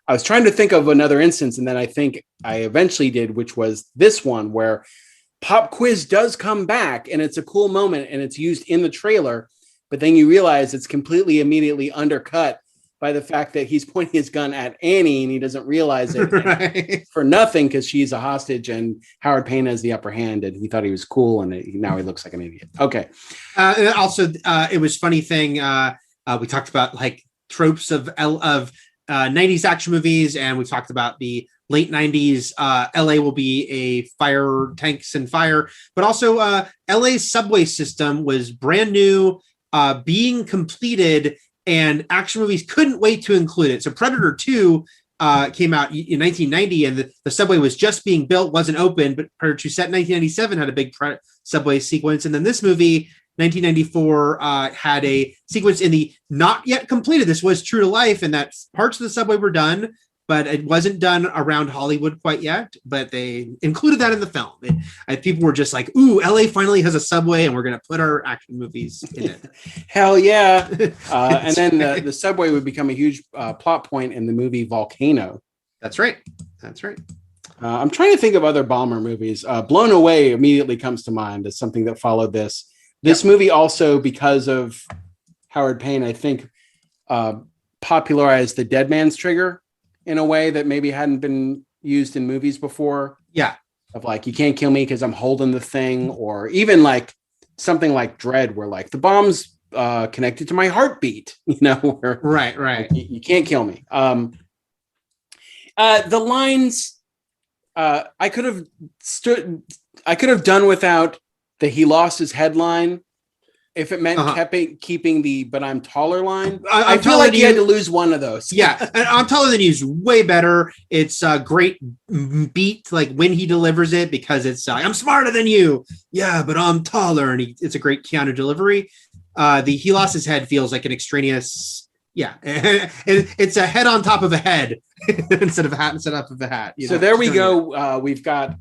I was trying to think of another instance, and then I think I eventually did, which was this one where pop quiz does come back, and it's a cool moment, and it's used in the trailer. But then you realize it's completely immediately undercut by the fact that he's pointing his gun at Annie and he doesn't realize it for nothing because she's a hostage and Howard Payne has the upper hand and he thought he was cool and now he looks like an idiot. Okay. Also, it was funny thing. We talked about like tropes of 90s action movies, and we talked about the late 90s. LA will be a fire, tanks and fire, but also LA's subway system was brand new, being completed, and action movies couldn't wait to include it. So Predator 2 came out in 1990, and the subway was just being built, wasn't open, but Predator 2 set in 1997 had a big subway sequence. And then this movie 1994 had a sequence in the not yet completed. This was true to life, and that parts of the subway were done, but it wasn't done around Hollywood quite yet. But they included that in the film. People were just like, "Ooh, LA finally has a subway, and we're going to put our action movies in it." Hell yeah! And then the subway would become a huge plot point in the movie Volcano. That's right. That's right. I'm trying to think of other bomber movies. Blown Away immediately comes to mind as something that followed this. This movie also, because of Howard Payne, I think, popularized the dead man's trigger in a way that maybe hadn't been used in movies before. Yeah. Of like, you can't kill me because I'm holding the thing, or even like something like Dread, where like the bomb's connected to my heartbeat, where right. Like, you can't kill me. The lines, I could have done without the "he lost his headline" if it meant keeping the "but I'm taller" line. I feel like you had to lose one of those. Yeah, and "I'm taller than you" is way better. It's a great beat, like when he delivers it, because it's "I'm smarter than you." Yeah, but I'm taller, and it's a great Keanu delivery. The "he lost his head" feels like an extraneous. Yeah, it's a head on top of a head instead of a hat instead of a hat. So there we go. We've got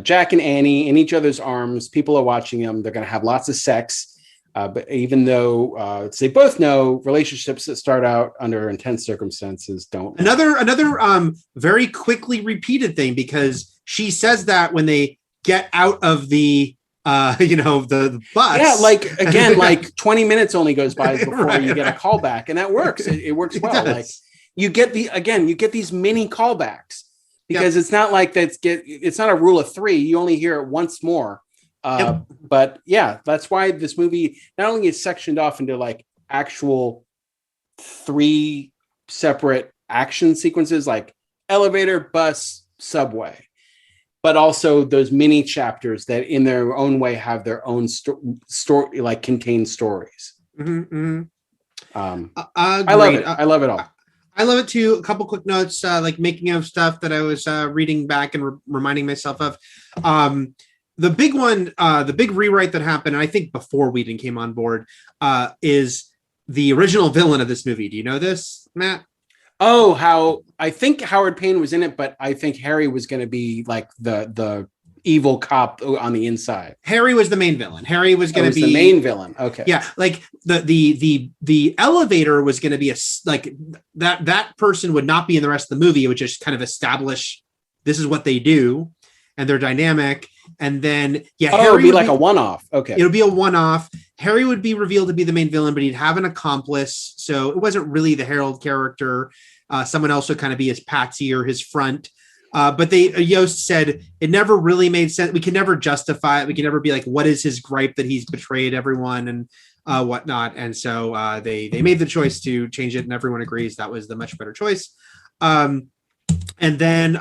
Jack and Annie in each other's arms. People are watching them. They're going to have lots of sex. But even though they both know relationships that start out under intense circumstances don't. Another very quickly repeated thing, because she says that when they get out of the the bus. Yeah, like again, like 20 minutes only goes by before you get a callback, and that works. It works well. Like you get these mini callbacks, because it's not like it's not a rule of three. You only hear it once more. But yeah, that's why this movie not only is sectioned off into like actual 3 separate action sequences, like elevator, bus, subway, but also those mini chapters that in their own way have their own story, like contain stories. Mm-hmm. I love it. I love it all. I love it too. A couple quick notes, like making of stuff that I was reading back and reminding myself of. The big one, the big rewrite that happened, and I think before Whedon came on board, is the original villain of this movie. Do you know this, Matt? Oh, how I think Howard Payne was in it, but I think Harry was going to be like the evil cop on the inside. Harry was the main villain. Harry was going to be the main villain. Okay. Yeah, like the elevator was going to be that person would not be in the rest of the movie. It would just kind of establish this is what they do and their dynamic. And then Harry would be like a one-off. Okay. It would be a one-off. Harry would be revealed to be the main villain, but he'd have an accomplice. So it wasn't really the Harold character. Someone else would kind of be his patsy or his front. But Yost said it never really made sense. We can never justify it. We can never be like, what is his gripe that he's betrayed everyone and whatnot. And so they made the choice to change it, and everyone agrees that was the much better choice. And then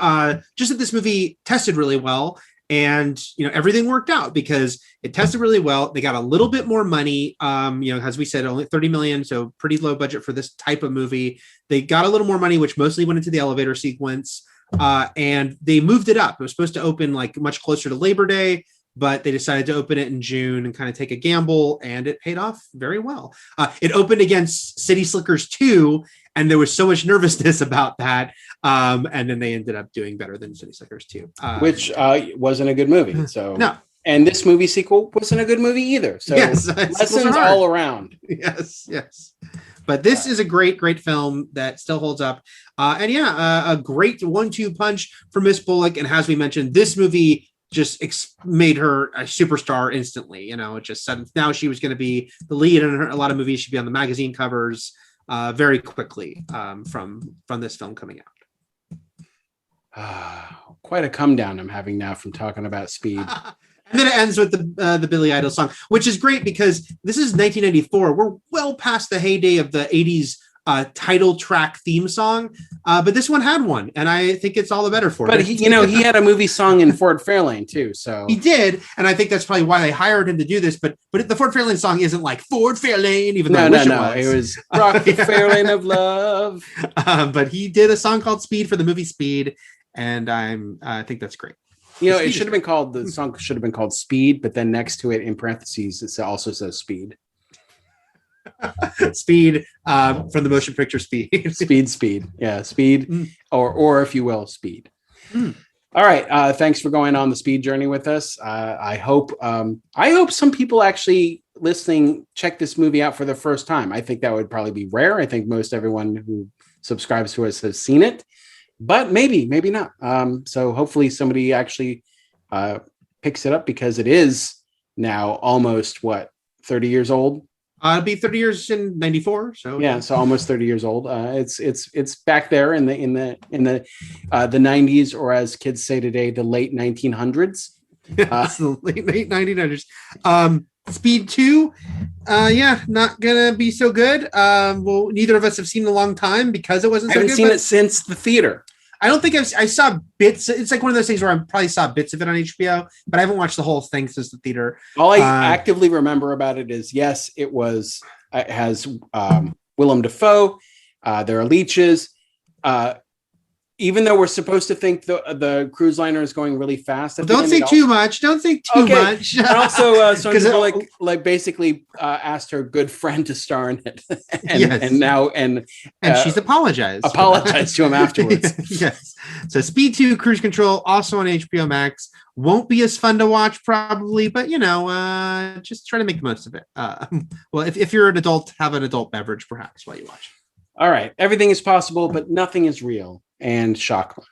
just that this movie tested really well. And, everything worked out because it tested really well. They got a little bit more money. As we said, only 30 million. So pretty low budget for this type of movie. They got a little more money, which mostly went into the elevator sequence. And they moved it up. It was supposed to open like much closer to Labor Day, but they decided to open it in June and kind of take a gamble, and it paid off very well. It opened against City Slickers 2, and there was so much nervousness about that. And then they ended up doing better than City Slickers 2. Which wasn't a good movie. So no. And this movie sequel wasn't a good movie either. So yes, lessons all around. Yes. But this is a great, great film that still holds up. A great 1-2 punch for Miss Bullock. And as we mentioned, this movie just made her a superstar instantly. It just said now she was going to be the lead in a lot of movies. She'd be on the magazine covers very quickly from this film coming out. Quite a come down I'm having now from talking about Speed. And then it ends with the Billy Idol song, which is great because this is 1994. We're well past the heyday of the 80s title track theme song, but this one had one, and I think it's all the better for it. But he had a movie song in Ford Fairlane too, so he did, and I think that's probably why they hired him to do this. But the Ford Fairlane song isn't like Ford Fairlane, even though it was Rock the Fairlane of Love. But he did a song called Speed for the movie Speed, and I think that's great. You know, it should have been called, the song should have been called Speed, but then next to it in parentheses, it also says Speed. Speed from the motion picture Speed. Speed. Yeah, Speed, or if you will, Speed. All right. Thanks for going on the speed journey with us. I hope some people actually listening check this movie out for the first time. I think that would probably be rare. I think most everyone who subscribes to us has seen it, but maybe not. So hopefully somebody actually picks it up, because it is now almost 30 years old. It'll be 30 years in 94. So yeah, so almost 30 years old. It's back there in the 90s, or as kids say today, the late 1900s. It's the late 1900s. Speed 2, not gonna be so good. Well, neither of us have seen it in a long time because it wasn't. I haven't seen it since the theater. I don't think I saw bits. It's like one of those things where I probably saw bits of it on HBO, but I haven't watched the whole thing since the theater. All I actively remember about it is, yes, it has Willem Dafoe. There are leeches. Even though we're supposed to think the cruise liner is going really fast. Don't think too much. Don't think too much. And also, Sandra Bullock basically asked her good friend to star in it, and she's apologized to him afterwards. Yes. So Speed 2, Cruise Control, also on HBO Max. Won't be as fun to watch probably, but just try to make the most of it. Well, if you're an adult, have an adult beverage perhaps while you watch. All right. Everything is possible, but nothing is real. And Shakma.